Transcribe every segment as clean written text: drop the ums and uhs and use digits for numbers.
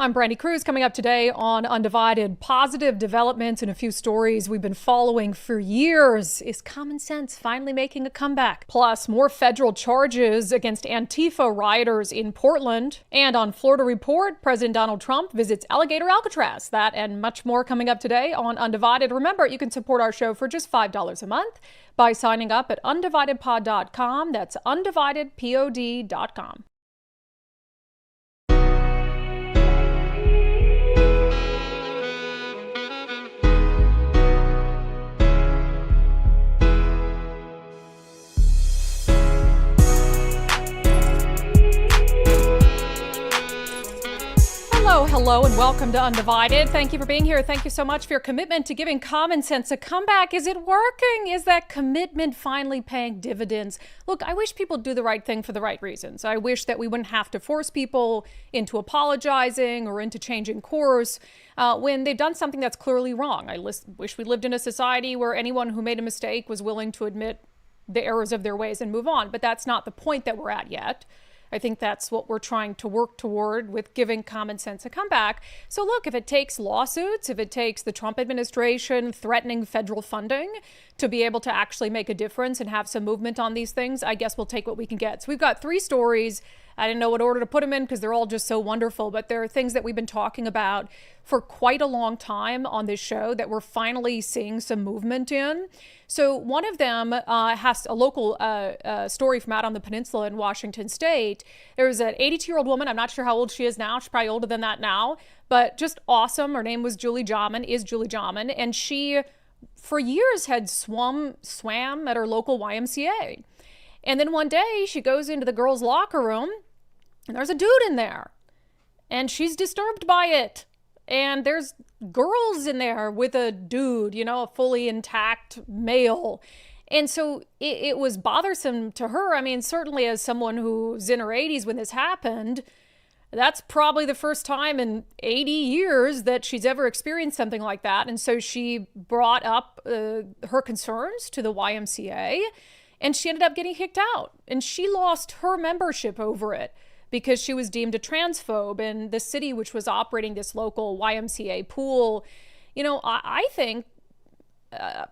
I'm Brandi Kruse. Coming up today on Undivided, positive developments and a few stories we've been following for years. Is common sense finally making a comeback? Plus, more federal charges against Antifa rioters in Portland. And on Florida Report, President Donald Trump visits Alligator Alcatraz. That and much more coming up today on Undivided. Remember, you can support our show for just $5 a month by signing up at undividedpod.com. That's undividedpod.com. Hello and welcome to Undivided. Thank you for being here. Thank you so much for your commitment to giving common sense a comeback. Is it working? Is that commitment finally paying dividends? Look, I wish people do the right thing for the right reasons. I wish that we wouldn't have to force people into apologizing or into changing course when they've done something that's clearly wrong. I wish we lived in a society where anyone who made a mistake was willing to admit the errors of their ways and move on. But that's not the point that we're at yet. I think that's what we're trying to work toward with giving common sense a comeback. So look, if it takes lawsuits, if it takes the Trump administration threatening federal funding to be able to actually make a difference and have some movement on these things, I guess we'll take what we can get. So we've got three stories. I didn't know what order to put them in because they're all just so wonderful, but there are things that we've been talking about for quite a long time on this show that we're finally seeing some movement in. So one of them has a local story from out on the peninsula in Washington State. There's an 82-year-old woman. I'm not sure how old she is now. She's probably older than that now, but just awesome. Her name was Julie Jaman, and she, for years, had swam at her local YMCA. And then one day she goes into the girls' locker room and there's a dude in there and she's disturbed by it. And there's girls in there with a dude, a fully intact male. And so it was bothersome to her. I mean, certainly as someone who's in her 80s when this happened, that's probably the first time in 80 years that she's ever experienced something like that. And so she brought up her concerns to the YMCA. And she ended up getting kicked out. And she lost her membership over it because she was deemed a transphobe. And the city, which was operating this local YMCA pool, I think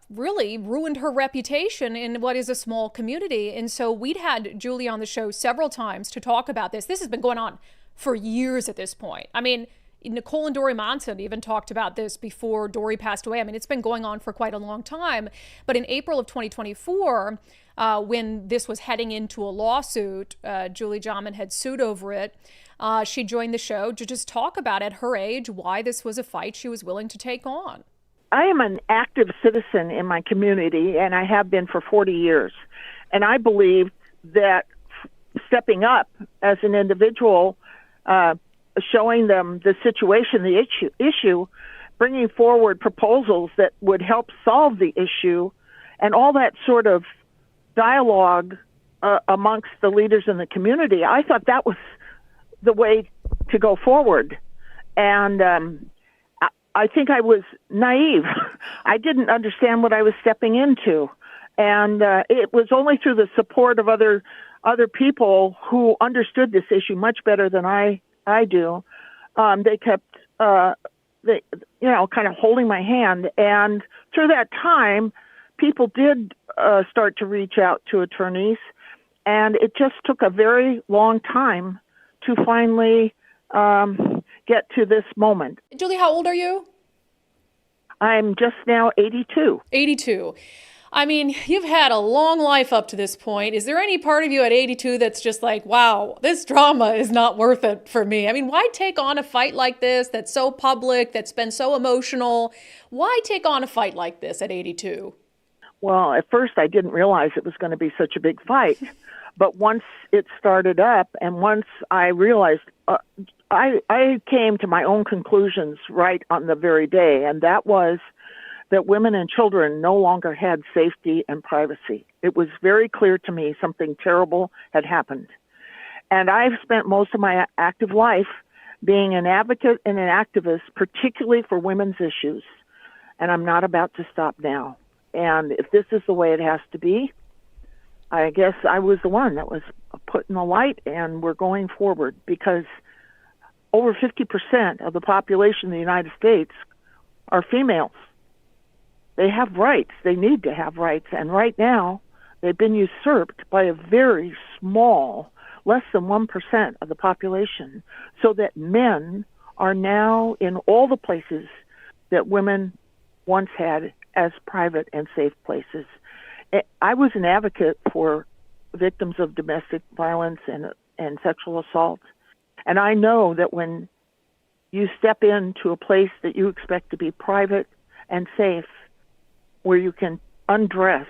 really ruined her reputation in what is a small community. And so we'd had Julie on the show several times to talk about this. This has been going on for years at this point. I mean, Nicole and Dory Monson even talked about this before Dory passed away. I mean, it's been going on for quite a long time. But in April of 2024, when this was heading into a lawsuit, Julie Jaman had sued over it. She joined the show to just talk about, at her age, why this was a fight she was willing to take on. I am an active citizen in my community, and I have been for 40 years. And I believe that stepping up as an individual, showing them the situation, the issue, bringing forward proposals that would help solve the issue, and all that sort of dialogue amongst the leaders in the community, I thought that was the way to go forward. And I think I was naive. I didn't understand what I was stepping into. And it was only through the support of other people who understood this issue much better than I do. They kept, kind of holding my hand. And through that time, people did start to reach out to attorneys. And it just took a very long time to finally get to this moment. Julie, how old are you? I'm just now 82. 82. I mean, you've had a long life up to this point. Is there any part of you at 82 that's just like, wow, this drama is not worth it for me? I mean, why take on a fight like this that's so public, that's been so emotional? Why take on a fight like this at 82? Well, at first I didn't realize it was going to be such a big fight. But once it started up and once I realized, I came to my own conclusions right on the very day, and that was that women and children no longer had safety and privacy. It was very clear to me something terrible had happened. And I've spent most of my active life being an advocate and an activist, particularly for women's issues. And I'm not about to stop now. And if this is the way it has to be, I guess I was the one that was put in the light, and we're going forward because over 50% of the population of the United States are females. They have rights. They need to have rights. And right now, they've been usurped by a very small, less than 1% of the population, so that men are now in all the places that women once had as private and safe places. I was an advocate for victims of domestic violence and sexual assault. And I know that when you step into a place that you expect to be private and safe, where you can undress,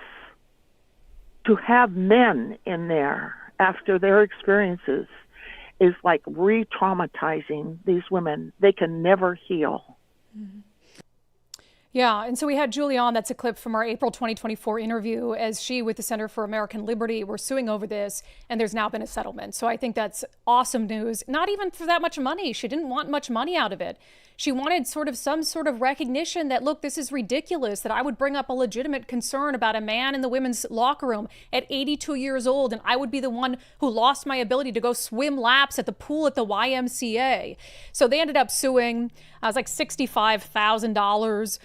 to have men in there after their experiences is like re-traumatizing these women. They can never heal. Mm-hmm. Yeah, and so we had Julie on. That's a clip from our April 2024 interview as she, with the Center for American Liberty, were suing over this, and there's now been a settlement. So I think that's awesome news. Not even for that much money. She didn't want much money out of it. She wanted some sort of recognition that, look, this is ridiculous, that I would bring up a legitimate concern about a man in the women's locker room at 82 years old, and I would be the one who lost my ability to go swim laps at the pool at the YMCA. So they ended up suing. It was like $65,000.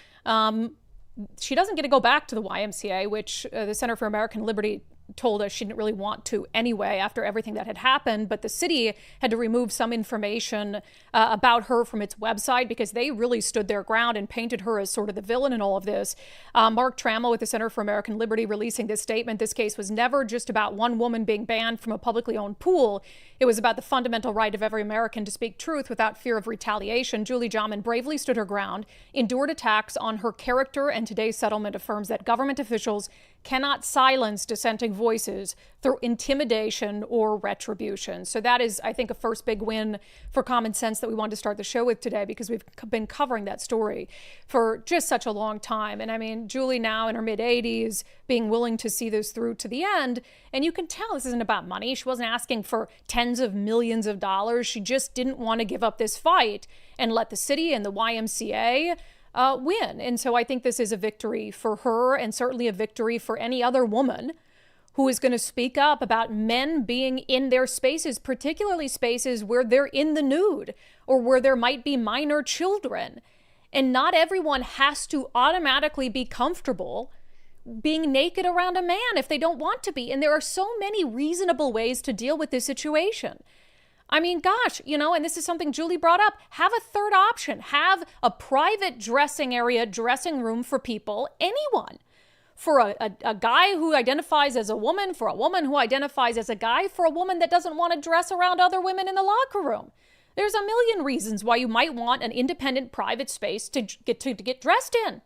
She doesn't get to go back to the YMCA, which the Center for American Liberty told us she didn't really want to anyway after everything that had happened. But the city had to remove some information about her from its website because they really stood their ground and painted her as sort of the villain in all of this. Mark Trammell with the Center for American Liberty releasing this statement. This case was never just about one woman being banned from a publicly owned pool. It was about the fundamental right of every American to speak truth without fear of retaliation. Julie Jaman bravely stood her ground, endured attacks on her character, and today's settlement affirms that government officials cannot silence dissenting voices through intimidation or retribution. So that is, I think, a first big win for common sense that we wanted to start the show with today, because we've been covering that story for just such a long time. And I mean, Julie now in her mid-80s being willing to see this through to the end. And you can tell this isn't about money. She wasn't asking for tens of millions of dollars. She just didn't want to give up this fight and let the city and the YMCA win. And so I think this is a victory for her, and certainly a victory for any other woman who is going to speak up about men being in their spaces, particularly spaces where they're in the nude or where there might be minor children. And not everyone has to automatically be comfortable being naked around a man if they don't want to be. And there are so many reasonable ways to deal with this situation. I mean, gosh, and this is something Julie brought up, have a third option. Have a private dressing area, dressing room for people, anyone. For a guy who identifies as a woman, for a woman who identifies as a guy, for a woman that doesn't want to dress around other women in the locker room. There's a million reasons why you might want an independent private space to get dressed in.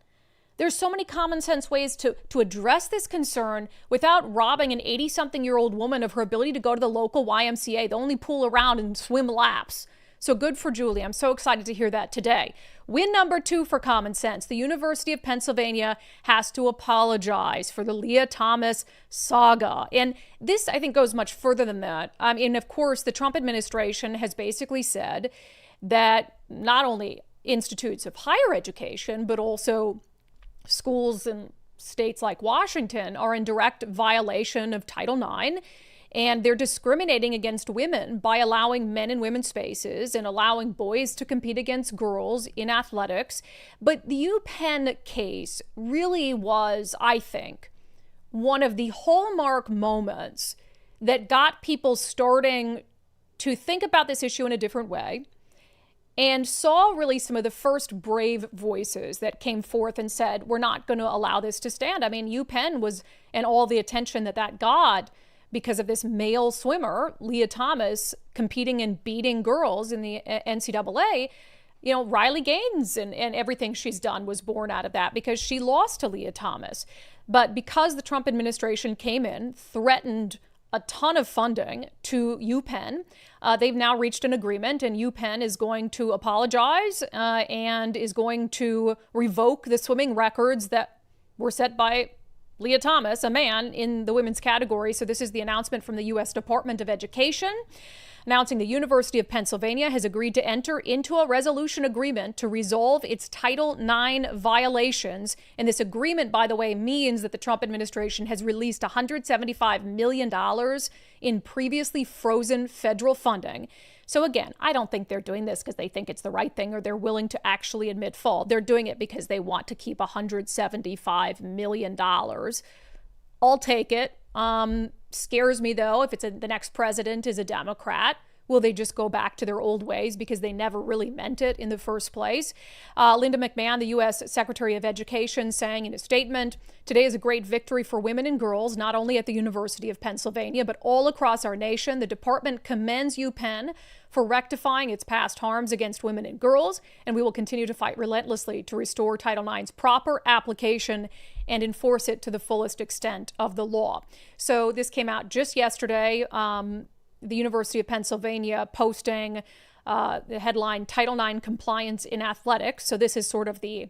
There's so many common sense ways to address this concern without robbing an 80-something-year-old woman of her ability to go to the local YMCA, the only pool around, and swim laps. So good for Julie. I'm so excited to hear that today. Win number 2 for common sense. The University of Pennsylvania has to apologize for the Lia Thomas saga. And this, I think, goes much further than that. And of course, the Trump administration has basically said that not only institutes of higher education, but also schools in states like Washington are in direct violation of Title IX, and they're discriminating against women by allowing men in women's spaces and allowing boys to compete against girls in athletics. But the UPenn case really was, I think, one of the hallmark moments that got people starting to think about this issue in a different way, and saw really some of the first brave voices that came forth and said, we're not going to allow this to stand. I mean, UPenn was, and all the attention that got because of this male swimmer, Lia Thomas, competing and beating girls in the NCAA, Riley Gaines and everything she's done was born out of that because she lost to Lia Thomas. But because the Trump administration came in, threatened a ton of funding to UPenn. They've now reached an agreement, and UPenn is going to apologize and is going to revoke the swimming records that were set by Lia Thomas, a man, in the women's category. So this is the announcement from the U.S. Department of Education. announcing the University of Pennsylvania has agreed to enter into a resolution agreement to resolve its Title IX violations. And this agreement, by the way, means that the Trump administration has released $175 million in previously frozen federal funding. So again, I don't think they're doing this because they think it's the right thing or they're willing to actually admit fault. They're doing it because they want to keep $175 million. I'll take it. Scares me, though, if the next president is a Democrat. Will they just go back to their old ways because they never really meant it in the first place? Linda McMahon, the U.S. Secretary of Education, saying in a statement, today is a great victory for women and girls, not only at the University of Pennsylvania, but all across our nation. The department commends UPenn for rectifying its past harms against women and girls, and we will continue to fight relentlessly to restore Title IX's proper application and enforce it to the fullest extent of the law. So this came out just yesterday. The University of Pennsylvania posting the headline, Title IX compliance in athletics. So this is sort of the,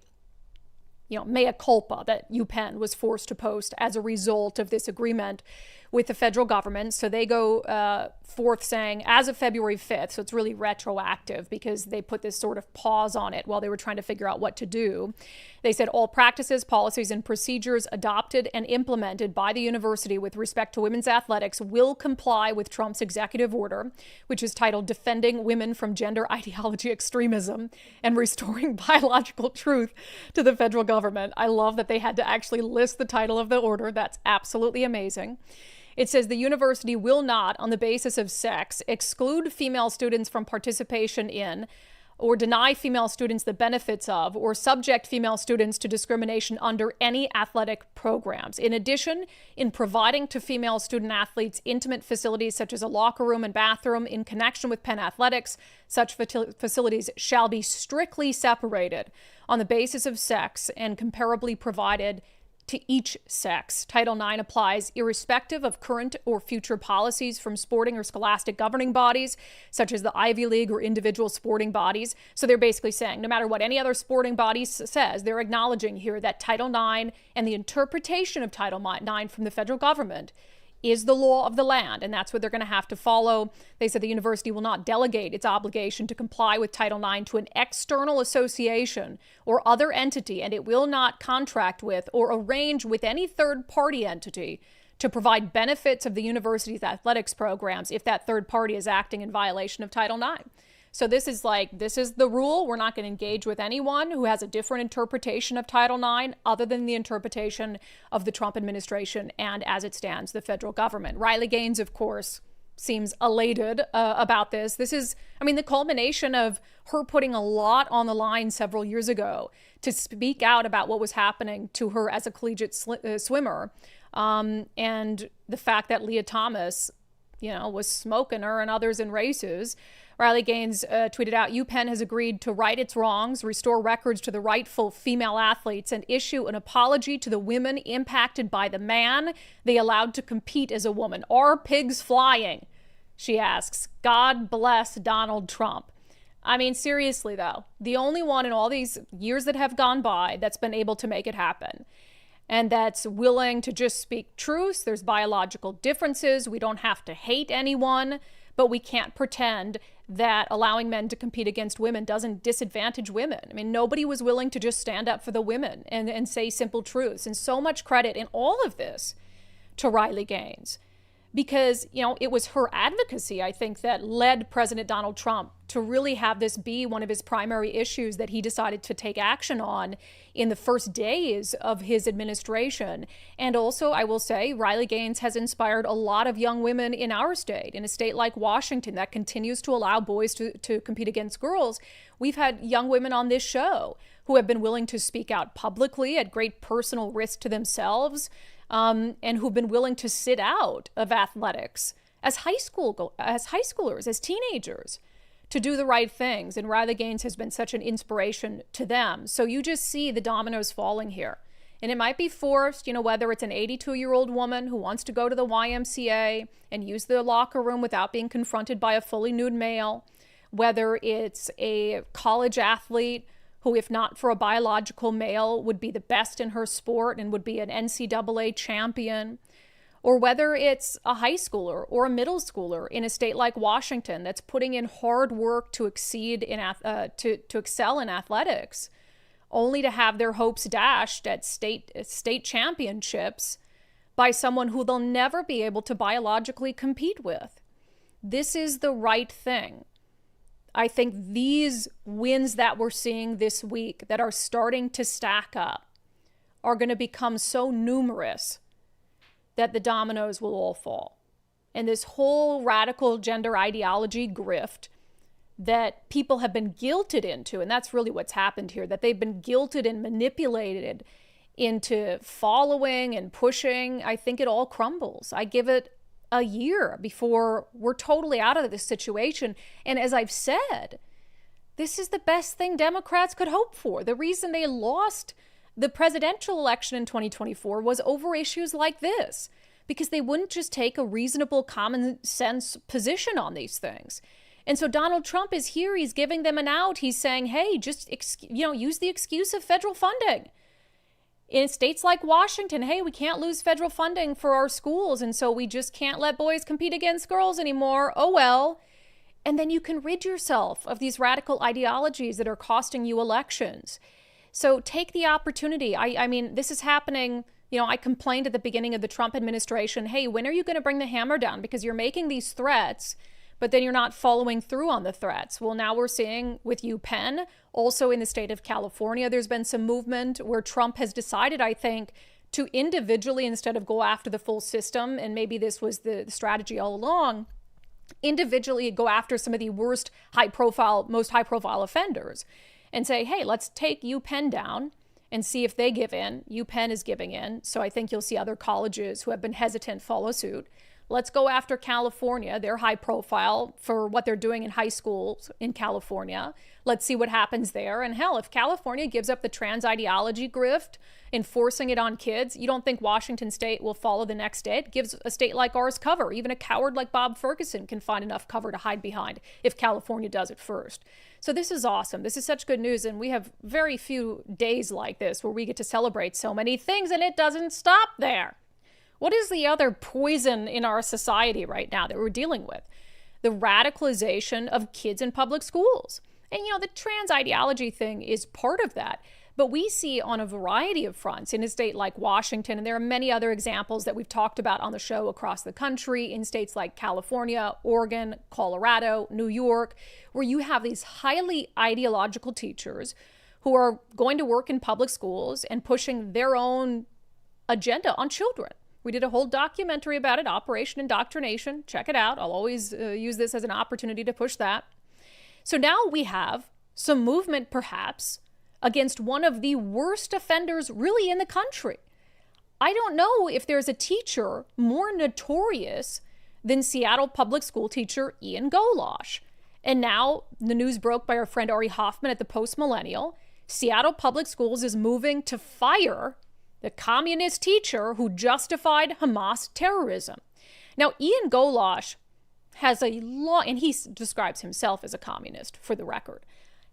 mea culpa that UPenn was forced to post as a result of this agreement with the federal government. So they go forth saying, as of February 5th, so it's really retroactive because they put this sort of pause on it while they were trying to figure out what to do. They said all practices, policies, and procedures adopted and implemented by the university with respect to women's athletics will comply with Trump's executive order, which is titled Defending Women from Gender Ideology Extremism and Restoring Biological Truth to the Federal Government. I love that they had to actually list the title of the order. That's absolutely amazing. It says the university will not, on the basis of sex, exclude female students from participation in or deny female students the benefits of or subject female students to discrimination under any athletic programs. In addition, in providing to female student athletes intimate facilities such as a locker room and bathroom in connection with Penn athletics, such facilities shall be strictly separated on the basis of sex and comparably provided to each sex. Title IX applies irrespective of current or future policies from sporting or scholastic governing bodies, such as the Ivy League or individual sporting bodies. So they're basically saying no matter what any other sporting body says, they're acknowledging here that Title IX and the interpretation of Title IX from the federal government is the law of the land, and that's what they're going to have to follow. They said the university will not delegate its obligation to comply with Title IX to an external association or other entity, and it will not contract with or arrange with any third-party entity to provide benefits of the university's athletics programs if that third party is acting in violation of Title IX. So this is the rule. We're not going to engage with anyone who has a different interpretation of Title IX other than the interpretation of the Trump administration and, as it stands, the federal government. Riley Gaines, of course, seems elated about this. This is, the culmination of her putting a lot on the line several years ago to speak out about what was happening to her as a collegiate swimmer, and the fact that Lia Thomas, was smoking her and others in races. Riley Gaines tweeted out, UPenn has agreed to right its wrongs, restore records to the rightful female athletes, and issue an apology to the women impacted by the man they allowed to compete as a woman. Are pigs flying? She asks. God bless Donald Trump. Seriously, though, the only one in all these years that have gone by that's been able to make it happen, and that's willing to just speak truth. There's biological differences. We don't have to hate anyone, but we can't pretend that allowing men to compete against women doesn't disadvantage women. Nobody was willing to just stand up for the women and say simple truths. And so much credit in all of this to Riley Gaines, because, it was her advocacy, I think, that led President Donald Trump to really have this be one of his primary issues that he decided to take action on in the first days of his administration. And also, I will say, Riley Gaines has inspired a lot of young women in our state, in a state like Washington that continues to allow boys to compete against girls. We've had young women on this show who have been willing to speak out publicly at great personal risk to themselves, and who've been willing to sit out of athletics as high schoolers, as teenagers, to do the right things. And Riley Gaines has been such an inspiration to them. So you just see the dominoes falling here. And it might be forced, whether it's an 82-year-old woman who wants to go to the YMCA and use the locker room without being confronted by a fully nude male, whether it's a college athlete who, if not for a biological male, would be the best in her sport and would be an NCAA champion, or whether it's a high schooler or a middle schooler in a state like Washington that's putting in hard work to excel in athletics, only to have their hopes dashed at state championships by someone who they'll never be able to biologically compete with. This is the right thing. I think these wins that we're seeing this week that are starting to stack up are going to become so numerous that the dominoes will all fall. And this whole radical gender ideology grift that people have been guilted into, and that's really what's happened here, that they've been guilted and manipulated into following and pushing, I think it all crumbles. I give it a year before we're totally out of this situation. And as I've said, this is the best thing Democrats could hope for. The reason they lost the presidential election in 2024 was over issues like this, because they wouldn't just take a reasonable common sense position on these things. And so Donald Trump is here. He's giving them an out. He's saying, hey, just, use the excuse of federal funding. In states like Washington, hey, we can't lose federal funding for our schools, and so we just can't let boys compete against girls anymore. Oh, well. And then you can rid yourself of these radical ideologies that are costing you elections. So take the opportunity. I mean, this is happening. I complained at the beginning of the Trump administration, hey, when are you going to bring the hammer down? Because you're making these threats, but then you're not following through on the threats. Well, now we're seeing with UPenn, also in the state of California, there's been some movement where Trump has decided, I think, to individually, instead of go after the full system, and maybe this was the strategy all along, individually go after some of the most high-profile offenders and say, hey, let's take UPenn down and see if they give in. UPenn is giving in. So I think you'll see other colleges who have been hesitant follow suit. Let's go after California. They're high profile for what they're doing in high schools in California. Let's see what happens there. And hell, if California gives up the trans ideology grift, enforcing it on kids, you don't think Washington State will follow the next day? It gives a state like ours cover. Even a coward like Bob Ferguson can find enough cover to hide behind if California does it first. So this is awesome. This is such good news. And we have very few days like this where we get to celebrate so many things, and it doesn't stop there. What is the other poison in our society right now that we're dealing with? The radicalization of kids in public schools. And, the trans ideology thing is part of that. But we see on a variety of fronts in a state like Washington, and there are many other examples that we've talked about on the show across the country, in states like California, Oregon, Colorado, New York, where you have these highly ideological teachers who are going to work in public schools and pushing their own agenda on children. We did a whole documentary about it, Operation Indoctrination. Check it out. I'll always use this as an opportunity to push that. So now we have some movement, perhaps, against one of the worst offenders really in the country. I don't know if there's a teacher more notorious than Seattle public school teacher Ian Golosh. And now the news broke by our friend Ari Hoffman at the Post-Millennial. Seattle Public Schools is moving to fire the communist teacher who justified Hamas terrorism. Now, Ian Golosh has a long, and he describes himself as a communist, for the record,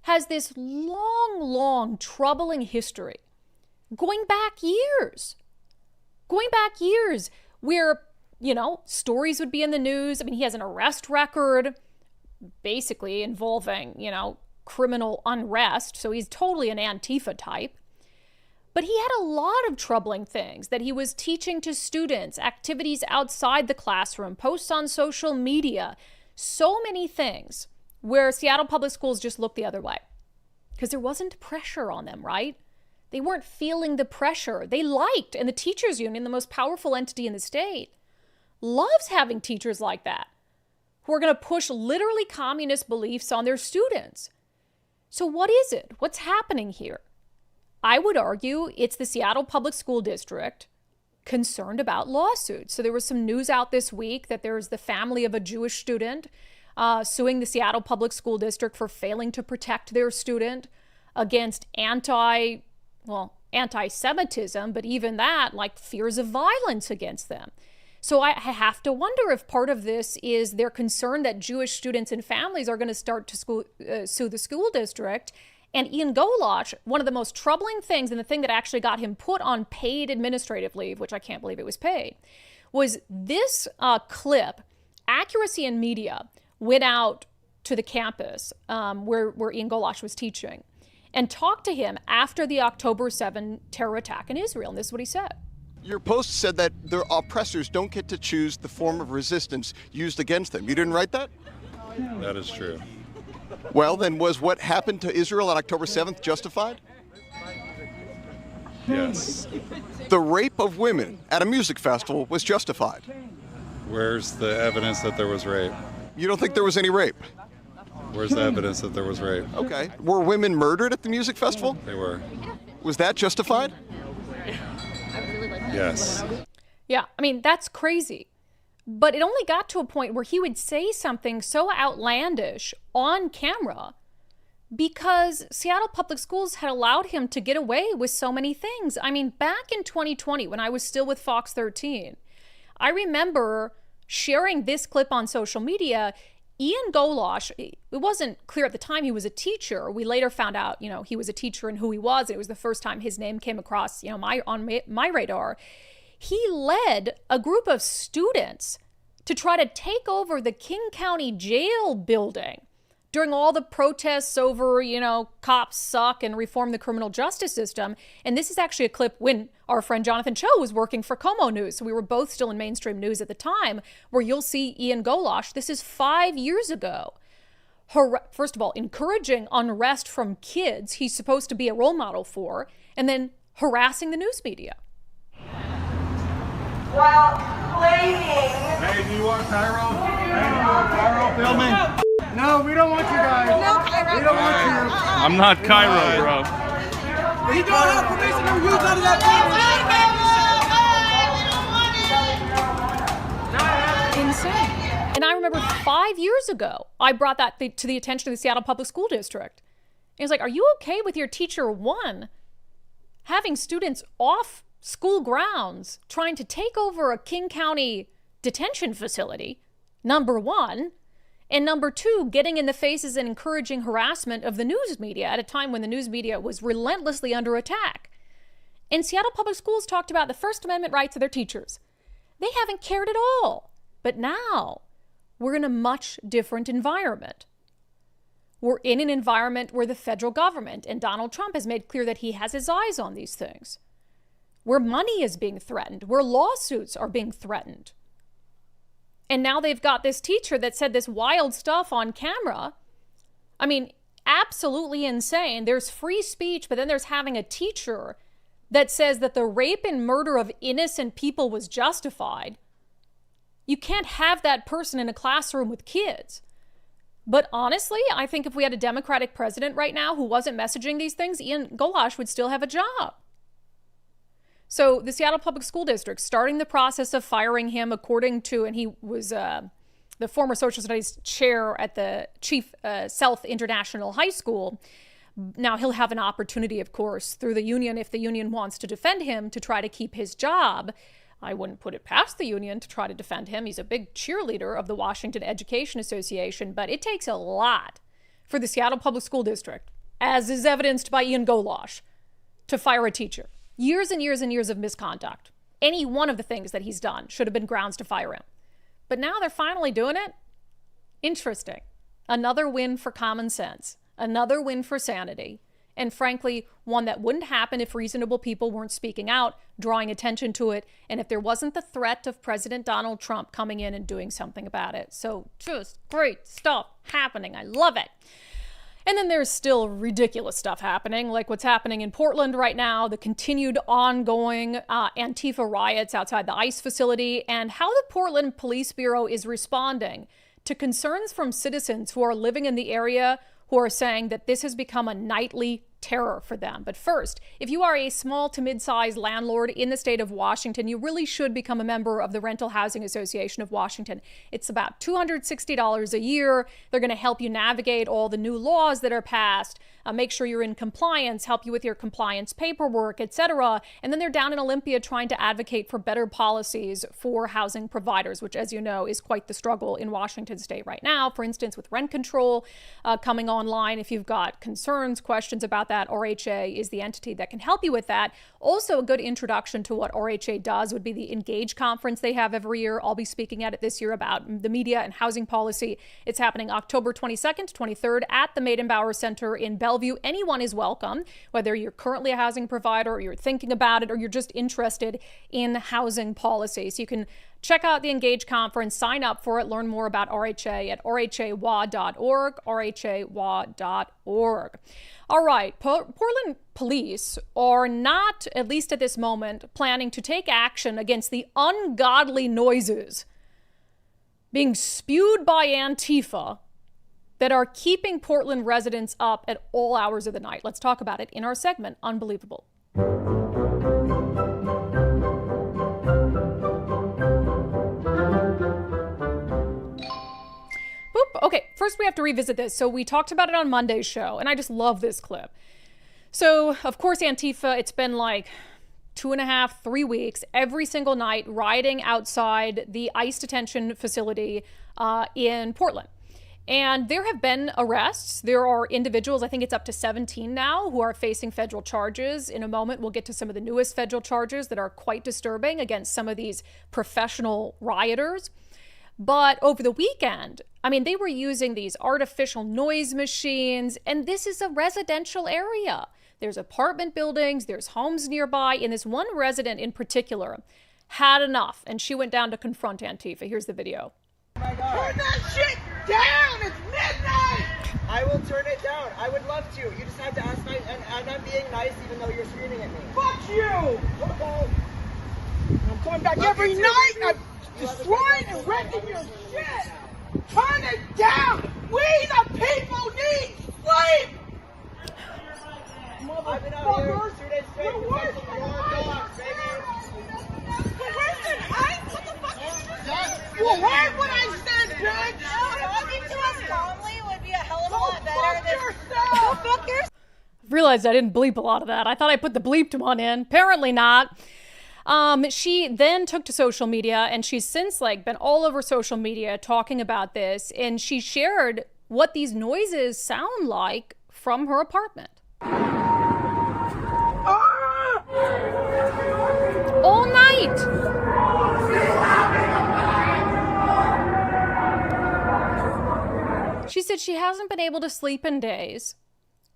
has this long, troubling history going back years where, stories would be in the news. I mean, he has an arrest record basically involving, criminal unrest. So he's totally an Antifa type. But he had a lot of troubling things that he was teaching to students, activities outside the classroom, posts on social media, so many things where Seattle Public Schools just looked the other way because there wasn't pressure on them, right? They weren't feeling the pressure. They liked, and the teachers union, the most powerful entity in the state, loves having teachers like that who are going to push literally communist beliefs on their students. So what is it? What's happening here? I would argue it's the Seattle Public School District concerned about lawsuits. So there was some news out this week that there's the family of a Jewish student suing the Seattle Public School District for failing to protect their student against anti-Semitism, but even that, like fears of violence against them. So I have to wonder if part of this is their concern that Jewish students and families are going to start to sue the school district. And Ian Golosh, one of the most troubling things, and the thing that actually got him put on paid administrative leave, which I can't believe it was paid, was this clip. Accuracy in Media went out to the campus where Ian Gollash was teaching and talked to him after the October 7 terror attack in Israel. And this is what he said. Your post said that their oppressors don't get to choose the form of resistance used against them. You didn't write that? That is true. Well, then was what happened to Israel on October 7th justified? Yes. The rape of women at a music festival was justified. Where's the evidence that there was rape? You don't think there was any rape? Where's the evidence that there was rape? Okay. Were women murdered at the music festival? They were. Was that justified? Yes. Yeah, I mean, that's crazy. But it only got to a point where he would say something so outlandish on camera because Seattle Public Schools had allowed him to get away with so many things. I mean, back in 2020, when I was still with Fox 13, I remember sharing this clip on social media. Ian Gollash, it wasn't clear at the time he was a teacher. We later found out, he was a teacher and who he was. It was the first time his name came across, my radar. He led a group of students to try to take over the King County Jail building during all the protests over, cops suck and reform the criminal justice system. And this is actually a clip when our friend Jonathan Cho was working for Como News. So we were both still in mainstream news at the time, where you'll see Ian Gollash. This is 5 years ago. First of all, encouraging unrest from kids he's supposed to be a role model for, and then harassing the news media. While claiming... Hey, do you want Cairo? Hey, do you want Cairo filming? No, we don't want you guys. No, Cairo. We don't want you. I'm not Cairo, bro. We don't have permission to use none of that camera. Insane. And I remember 5 years ago, I brought that to the attention of the Seattle Public School District. It was like, are you okay with your teacher, one, having students off school grounds trying to take over a King County detention facility, number one, and number two, getting in the faces and encouraging harassment of the news media at a time when the news media was relentlessly under attack. And Seattle Public Schools talked about the First Amendment rights of their teachers. They haven't cared at all. But now we're in a much different environment. We're in an environment where the federal government and Donald Trump has made clear that he has his eyes on these things, where money is being threatened, where lawsuits are being threatened. And now they've got this teacher that said this wild stuff on camera. I mean, absolutely insane. There's free speech, but then there's having a teacher that says that the rape and murder of innocent people was justified. You can't have that person in a classroom with kids. But honestly, I think if we had a Democratic president right now who wasn't messaging these things, Ian Gollash would still have a job. So the Seattle Public School District starting the process of firing him according to, and he was the former social studies chair at the Chief South International High School. Now he'll have an opportunity, of course, through the union, if the union wants to defend him, to try to keep his job. I wouldn't put it past the union to try to defend him. He's a big cheerleader of the Washington Education Association, but it takes a lot for the Seattle Public School District, as is evidenced by Ian Gollash, to fire a teacher. Years and years and years of misconduct. Any one of the things that he's done should have been grounds to fire him. But now they're finally doing it. Interesting. Another win for common sense. Another win for sanity. And frankly, one that wouldn't happen if reasonable people weren't speaking out, drawing attention to it, and if there wasn't the threat of President Donald Trump coming in and doing something about it. So just great stuff happening. I love it. And then there's still ridiculous stuff happening, like what's happening in Portland right now, the continued ongoing Antifa riots outside the ICE facility, and how the Portland Police Bureau is responding to concerns from citizens who are living in the area who are saying that this has become a nightly terror for them. But first, if you are a small to mid-sized landlord in the state of Washington, you really should become a member of the Rental Housing Association of Washington. It's about $260 a year. They're going to help you navigate all the new laws that are passed, make sure you're in compliance, help you with your compliance paperwork, etc. And then they're down in Olympia trying to advocate for better policies for housing providers, which, as you know, is quite the struggle in Washington state right now. For instance, with rent control coming online, if you've got concerns, questions about that, that, RHA is the entity that can help you with that. Also, a good introduction to what RHA does would be the Engage conference they have every year. I'll be speaking at it this year about the media and housing policy. It's happening October 22nd to 23rd at the Meydenbauer Center in Bellevue. Anyone is welcome, whether you're currently a housing provider or you're thinking about it or you're just interested in housing policy. So you can check out the Engage conference, sign up for it, learn more about RHA at rhawa.org, rhawa.org. All right, Portland police are not, at least at this moment, planning to take action against the ungodly noises being spewed by Antifa that are keeping Portland residents up at all hours of the night. Let's talk about it in our segment, Unbelievable. Okay, first we have to revisit this. So we talked about it on Monday's show, and I just love this clip. So, of course, Antifa, it's been like 2.5, 3 weeks, every single night, rioting outside the ICE detention facility in Portland. And there have been arrests. There are individuals, I think it's up to 17 now, who are facing federal charges. In a moment, we'll get to some of the newest federal charges that are quite disturbing against some of these professional rioters. But over the weekend, I mean, they were using these artificial noise machines, and this is a residential area. There's apartment buildings, there's homes nearby, and this one resident in particular had enough, and she went down to confront Antifa. Here's the video. Oh my God. Turn that shit down! It's midnight! I will turn it down. I would love to. You just have to ask me, and I'm being nice even though you're screaming at me. Fuck you! Okay. I'm coming back every night! I'm destroying and wrecking your shit! Turn it down! We the people need sleep! I've been out here 2 days straight protecting your dogs, baby. Listen, what the fuck is this? You heard what I said, bitch! Talking to us calmly would be a hell of a lot better than... Go fuck yourself! Realized I didn't bleep a lot of that. I thought I put the bleeped one in. Apparently not. She then took to social media, and she's since been all over social media talking about this, and she shared what these noises sound like from her apartment. All night. She said she hasn't been able to sleep in days.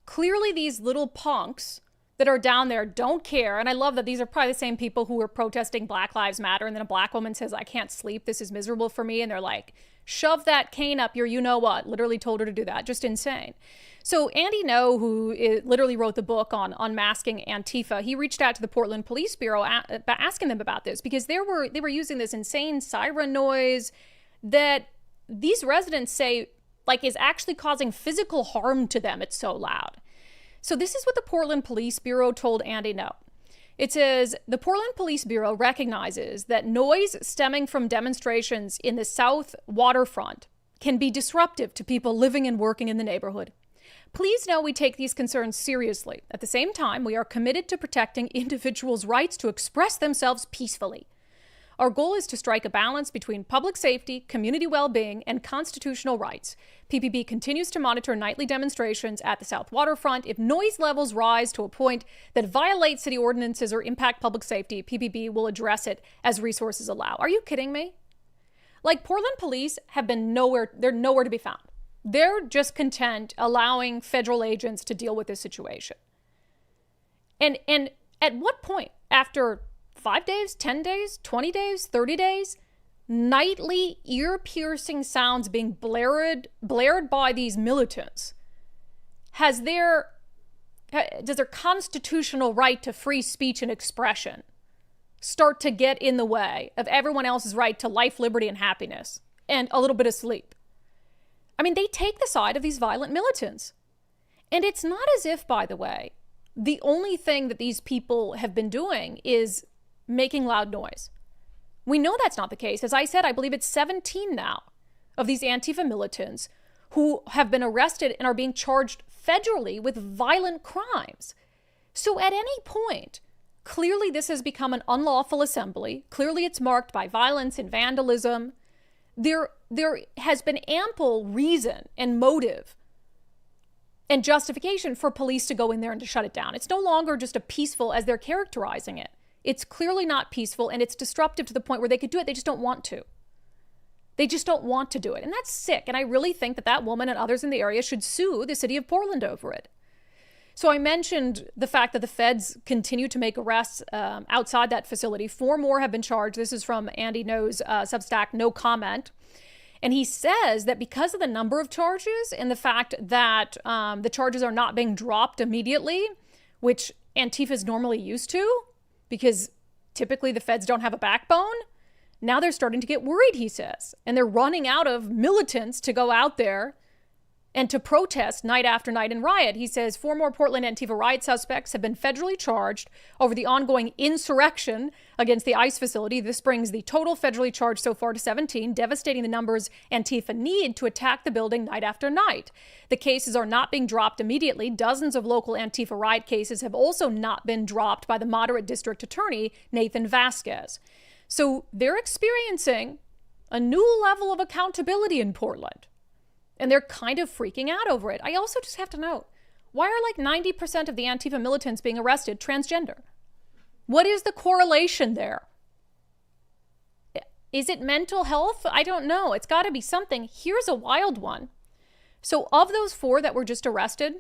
Clearly these little punks that are down there don't care. And I love that these are probably the same people who were protesting Black Lives Matter. And then a black woman says, I can't sleep. This is miserable for me. And they're like, shove that cane up your you-know-what. Literally told her to do that. Just insane. So Andy Ngo, who literally wrote the book on unmasking Antifa, he reached out to the Portland Police Bureau asking them about this because they were using this insane siren noise that these residents say is actually causing physical harm to them. It's so loud. So this is what the Portland Police Bureau told Andy Ngo. It says, the Portland Police Bureau recognizes that noise stemming from demonstrations in the South waterfront can be disruptive to people living and working in the neighborhood. Please know we take these concerns seriously. At the same time, we are committed to protecting individuals' rights to express themselves peacefully. Our goal is to strike a balance between public safety, community well-being, and constitutional rights. PPB continues to monitor nightly demonstrations at the South Waterfront. If noise levels rise to a point that violate city ordinances or impact public safety, PPB will address it as resources allow. Are you kidding me? Portland police have been they're nowhere to be found. They're just content allowing federal agents to deal with this situation. And at what point, after 5 days, 10 days, 20 days, 30 days, nightly ear-piercing sounds being blared by these militants, does their constitutional right to free speech and expression start to get in the way of everyone else's right to life, liberty, and happiness, and a little bit of sleep? I mean, they take the side of these violent militants. And it's not as if, by the way, the only thing that these people have been doing is making loud noise. We know that's not the case. As I said, I believe it's 17 now of these Antifa militants who have been arrested and are being charged federally with violent crimes. So at any point, clearly this has become an unlawful assembly. Clearly it's marked by violence and vandalism. There has been ample reason and motive and justification for police to go in there and to shut it down. It's no longer just a peaceful as they're characterizing it. It's clearly not peaceful, and it's disruptive to the point where they could do it. They just don't want to. They just don't want to do it. And that's sick. And I really think that that woman and others in the area should sue the city of Portland over it. So I mentioned the fact that the feds continue to make arrests outside that facility. 4 more have been charged. This is from Andy No's Substack, No Comment. And he says that because of the number of charges and the fact that the charges are not being dropped immediately, which Antifa is normally used to, because typically the feds don't have a backbone, now they're starting to get worried, he says. And they're running out of militants to go out there and to protest night after night and riot. He says 4 more Portland Antifa riot suspects have been federally charged over the ongoing insurrection against the ICE facility. This brings the total federally charged so far to 17, devastating the numbers Antifa need to attack the building night after night. The cases are not being dropped immediately. Dozens of local Antifa riot cases have also not been dropped by the moderate district attorney, Nathan Vasquez. So they're experiencing a new level of accountability in Portland. And they're kind of freaking out over it. I also just have to note, why are like 90% of the Antifa militants being arrested transgender? What is the correlation there? Is it mental health? I don't know. It's got to be something. Here's a wild one. So of those 4 that were just arrested,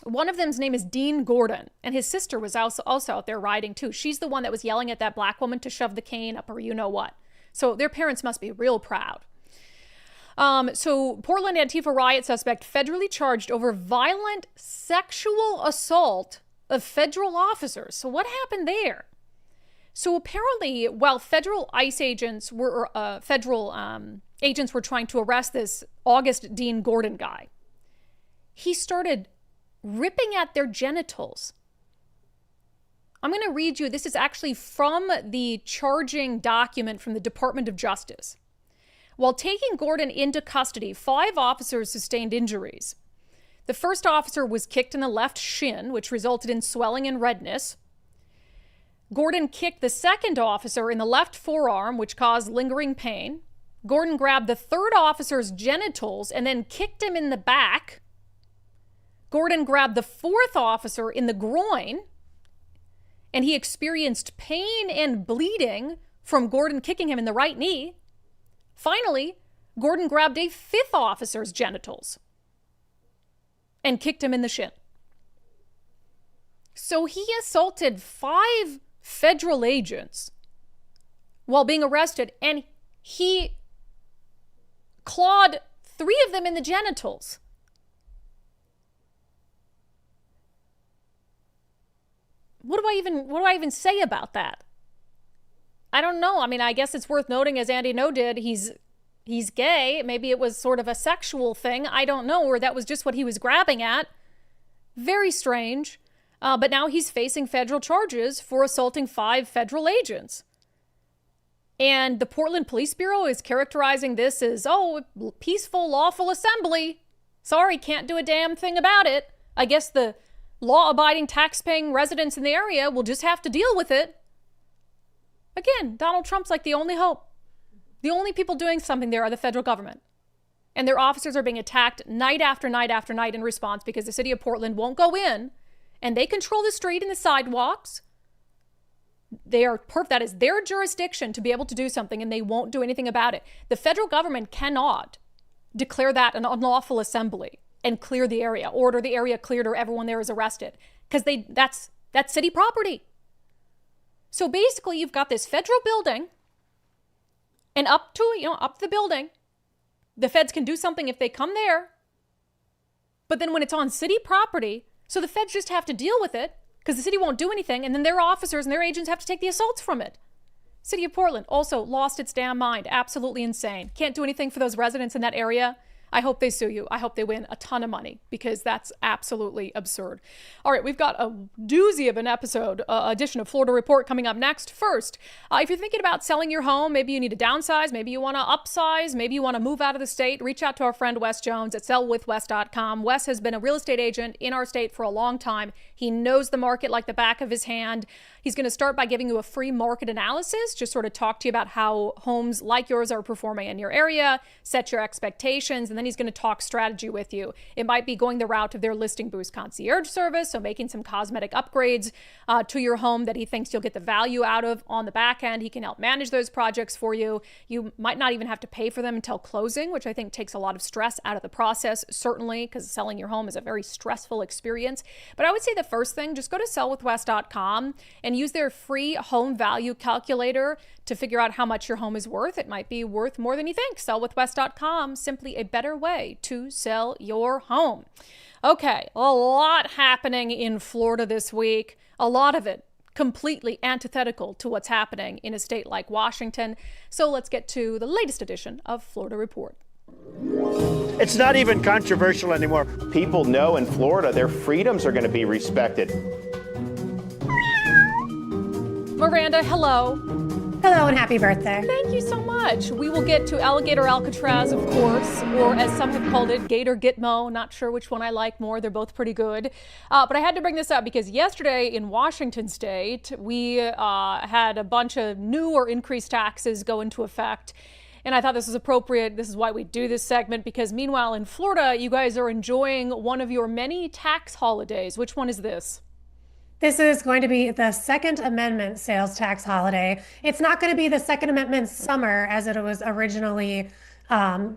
one of them's name is Dean Gordon, and his sister was also out there riding too. She's the one that was yelling at that black woman to shove the cane up her you-know-what. So their parents must be real proud. So Portland Antifa riot suspect federally charged over violent sexual assault of federal officers. So what happened there? So apparently, while federal ICE agents were agents were trying to arrest this August Dean Gordon guy, he started ripping at their genitals. I'm going to read you. This is actually from the charging document from the Department of Justice. While taking Gordon into custody, 5 officers sustained injuries. The first officer was kicked in the left shin, which resulted in swelling and redness. Gordon kicked the second officer in the left forearm, which caused lingering pain. Gordon grabbed the third officer's genitals and then kicked him in the back. Gordon grabbed the fourth officer in the groin, and he experienced pain and bleeding from Gordon kicking him in the right knee. Finally, Gordon grabbed a 5th officer's genitals and kicked him in the shin. So he assaulted 5 federal agents while being arrested, and he clawed 3 of them in the genitals. What do I even say about that? I don't know. I mean, I guess it's worth noting, as Andy No did, he's gay. Maybe it was sort of a sexual thing. I don't know, or that was just what he was grabbing at. Very strange. But now he's facing federal charges for assaulting 5 federal agents. And the Portland Police Bureau is characterizing this as, peaceful, lawful assembly. Sorry, can't do a damn thing about it. I guess the law-abiding, tax-paying residents in the area will just have to deal with it. Again, Donald Trump's like the only hope. The only people doing something there are the federal government. And their officers are being attacked night after night after night in response because the city of Portland won't go in, and they control the street and the sidewalks. That is their jurisdiction to be able to do something, and they won't do anything about it. The federal government cannot declare that an unlawful assembly and clear the area, order the area cleared, or everyone there is arrested, because that's city property. So basically, you've got this federal building, and up the building, the feds can do something if they come there. But then when it's on city property, so the feds just have to deal with it because the city won't do anything, and then their officers and their agents have to take the assaults from it. City of Portland also lost its damn mind. Absolutely insane. Can't do anything for those residents in that area. I hope they sue you. I hope they win a ton of money because that's absolutely absurd. All right, we've got a doozy of an edition of Florida Report coming up next. First, if you're thinking about selling your home, maybe you need to downsize, maybe you want to upsize, maybe you want to move out of the state, reach out to our friend Wes Jones at sellwithwes.com. Wes has been a real estate agent in our state for a long time. He knows the market like the back of his hand. He's going to start by giving you a free market analysis, just sort of talk to you about how homes like yours are performing in your area, set your expectations, and then he's going to talk strategy with you. It might be going the route of their listing boost concierge service, so making some cosmetic upgrades to your home that he thinks you'll get the value out of on the back end. He can help manage those projects for you. You might not even have to pay for them until closing, which I think takes a lot of stress out of the process, certainly, because selling your home is a very stressful experience. But I would say the first thing, just go to sellwithwest.com and use their free home value calculator to figure out how much your home is worth. It might be worth more than you think. Sellwithwest.com, simply a better way to sell your home. Okay, a lot happening in Florida this week. A lot of it completely antithetical to what's happening in a state like Washington. So let's get to the latest edition of Florida Report. It's not even controversial anymore. People know in Florida their freedoms are going to be respected. Miranda, hello. Hello and happy birthday. Thank you so much. We will get to Alligator Alcatraz, of course, or as some have called it, Gator Gitmo. Not sure which one I like more. They're both pretty good. But I had to bring this up because yesterday in Washington state, we had a bunch of new or increased taxes go into effect. And I thought this was appropriate. This is why we do this segment, because meanwhile in Florida, you guys are enjoying one of your many tax holidays. Which one is this? This is going to be the Second Amendment sales tax holiday. It's not going to be the Second Amendment summer as it was originally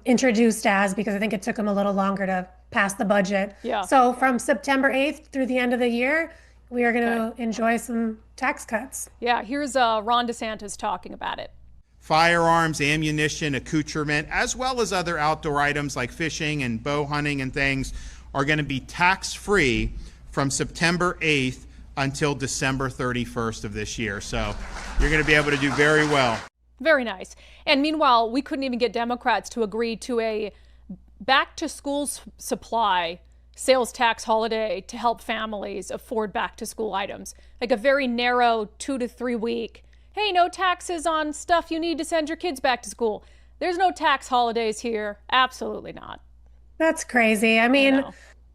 introduced as, because I think it took them a little longer to pass the budget. Yeah. So from September 8th through the end of the year, we are going to enjoy some tax cuts. Yeah, here's Ron DeSantis talking about it. Firearms, ammunition, accoutrement, as well as other outdoor items like fishing and bow hunting and things are going to be tax-free from September 8th until December 31st of this year. So you're going to be able to do very well. Very nice. And meanwhile, we couldn't even get Democrats to agree to a back-to-school supply sales tax holiday to help families afford back-to-school items. Like a very narrow 2 to 3 week, hey, no taxes on stuff you need to send your kids back to school. There's no tax holidays here. Absolutely not. That's crazy. I mean,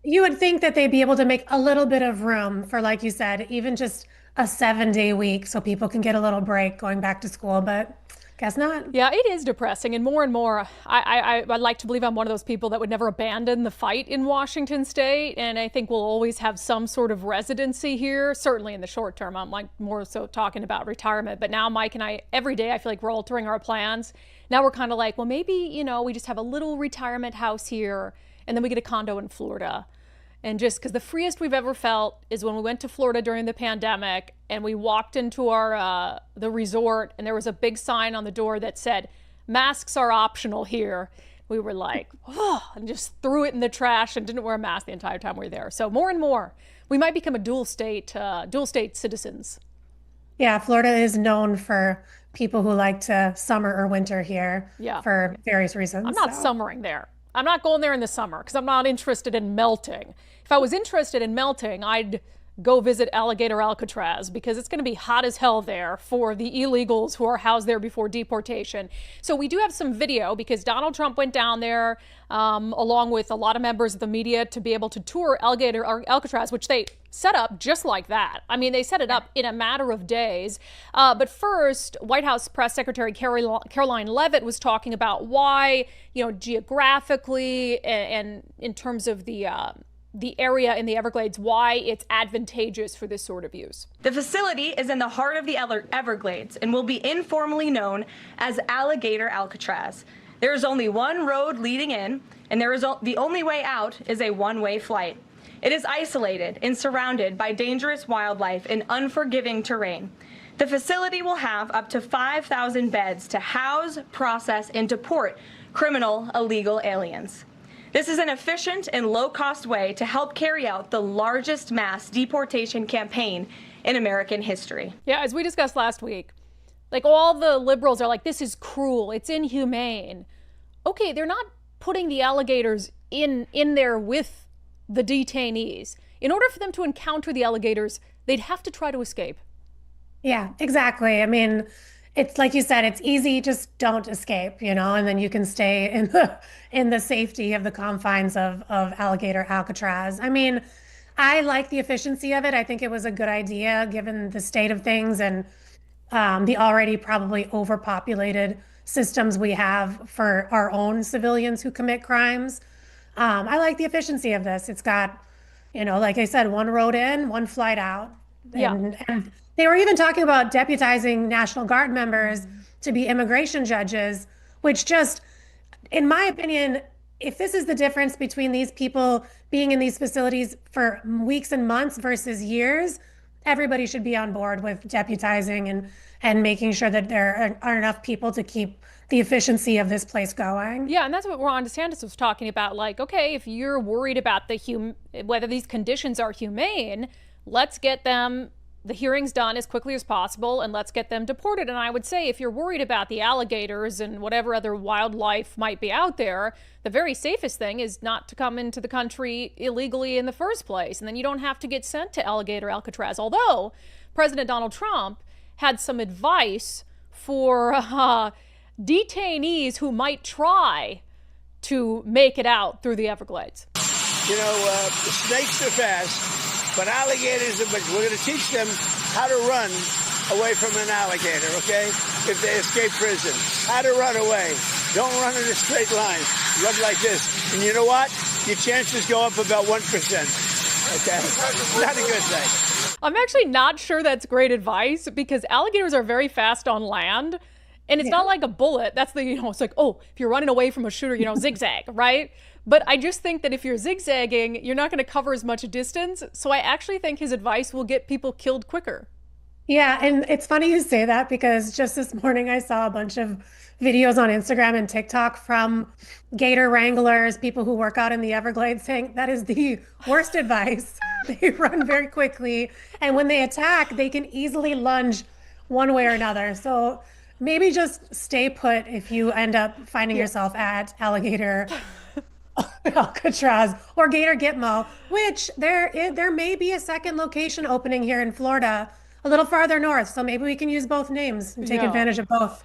you would think that they'd be able to make a little bit of room for, like you said, even just a 7-day week so people can get a little break going back to school, but guess not. Yeah, it is depressing. And more, I'd like to believe I'm one of those people that would never abandon the fight in Washington state. And I think we'll always have some sort of residency here, certainly in the short term. I'm like more so talking about retirement. But now Mike and I, every day, I feel like we're altering our plans. Now we're kind of like, well, maybe, we just have a little retirement house here and then we get a condo in Florida. And just because the freest we've ever felt is when we went to Florida during the pandemic and we walked into our the resort and there was a big sign on the door that said, masks are optional here. We were like, oh, and just threw it in the trash and didn't wear a mask the entire time we were there. So more and more, we might become a dual state citizens. Yeah, Florida is known for people who like to summer or winter here for various reasons. I'm not summering there. I'm not going there in the summer because I'm not interested in melting. If I was interested in melting, I'd go visit Alligator Alcatraz because it's going to be hot as hell there for the illegals who are housed there before deportation. So we do have some video because Donald Trump went down there along with a lot of members of the media to be able to tour Alligator Alcatraz, which they set up just like that. I mean, they set it up in a matter of days. But first, White House Press Secretary Caroline Leavitt was talking about why, geographically and in terms of the area in the Everglades, why it's advantageous for this sort of use. The facility is in the heart of the Everglades and will be informally known as Alligator Alcatraz. There is only one road leading in, and the only way out is a one-way flight. It is isolated and surrounded by dangerous wildlife and unforgiving terrain. The facility will have up to 5,000 beds to house, process, and deport criminal illegal aliens. This is an efficient and low-cost way to help carry out the largest mass deportation campaign in American history. Yeah, as we discussed last week, like all the liberals are like, this is cruel, it's inhumane. Okay, they're not putting the alligators in there with the detainees. In order for them to encounter the alligators, they'd have to try to escape. Yeah, exactly. I mean, it's like you said, it's easy, just don't escape, and then you can stay in the safety of the confines of Alligator Alcatraz. I mean, I like the efficiency of it. I think it was a good idea given the state of things and the already probably overpopulated systems we have for our own civilians who commit crimes. I like the efficiency of this. It's got, like I said, one road in, one flight out. And they were even talking about deputizing National Guard members to be immigration judges, which just, in my opinion, if this is the difference between these people being in these facilities for weeks and months versus years, everybody should be on board with deputizing and making sure that there are enough people to keep the efficiency of this place going. Yeah, and that's what Ron DeSantis was talking about. Like, okay, if you're worried about whether these conditions are humane, let's get the hearings done as quickly as possible, and let's get them deported. And I would say if you're worried about the alligators and whatever other wildlife might be out there, the very safest thing is not to come into the country illegally in the first place. And then you don't have to get sent to Alligator Alcatraz. Although President Donald Trump had some advice for detainees who might try to make it out through the Everglades. The snakes are fast, but alligators we're going to teach them how to run away from an alligator, okay? If they escape prison. How to run away. Don't run in a straight line. Run like this. And you know what? Your chances go up about 1%. Okay? Not a good thing. I'm actually not sure that's great advice, because alligators are very fast on land. And it's not like a bullet. That's it's like, oh, if you're running away from a shooter, zigzag, right? But I just think that if you're zigzagging, you're not going to cover as much distance. So I actually think his advice will get people killed quicker. Yeah, and it's funny you say that, because just this morning I saw a bunch of videos on Instagram and TikTok from gator wranglers, people who work out in the Everglades, saying that is the worst advice. They run very quickly, and when they attack, they can easily lunge one way or another. So maybe just stay put if you end up finding yourself at Alligator Alcatraz or Gator Gitmo, which there may be a second location opening here in Florida, a little farther north. So maybe we can use both names and take advantage of both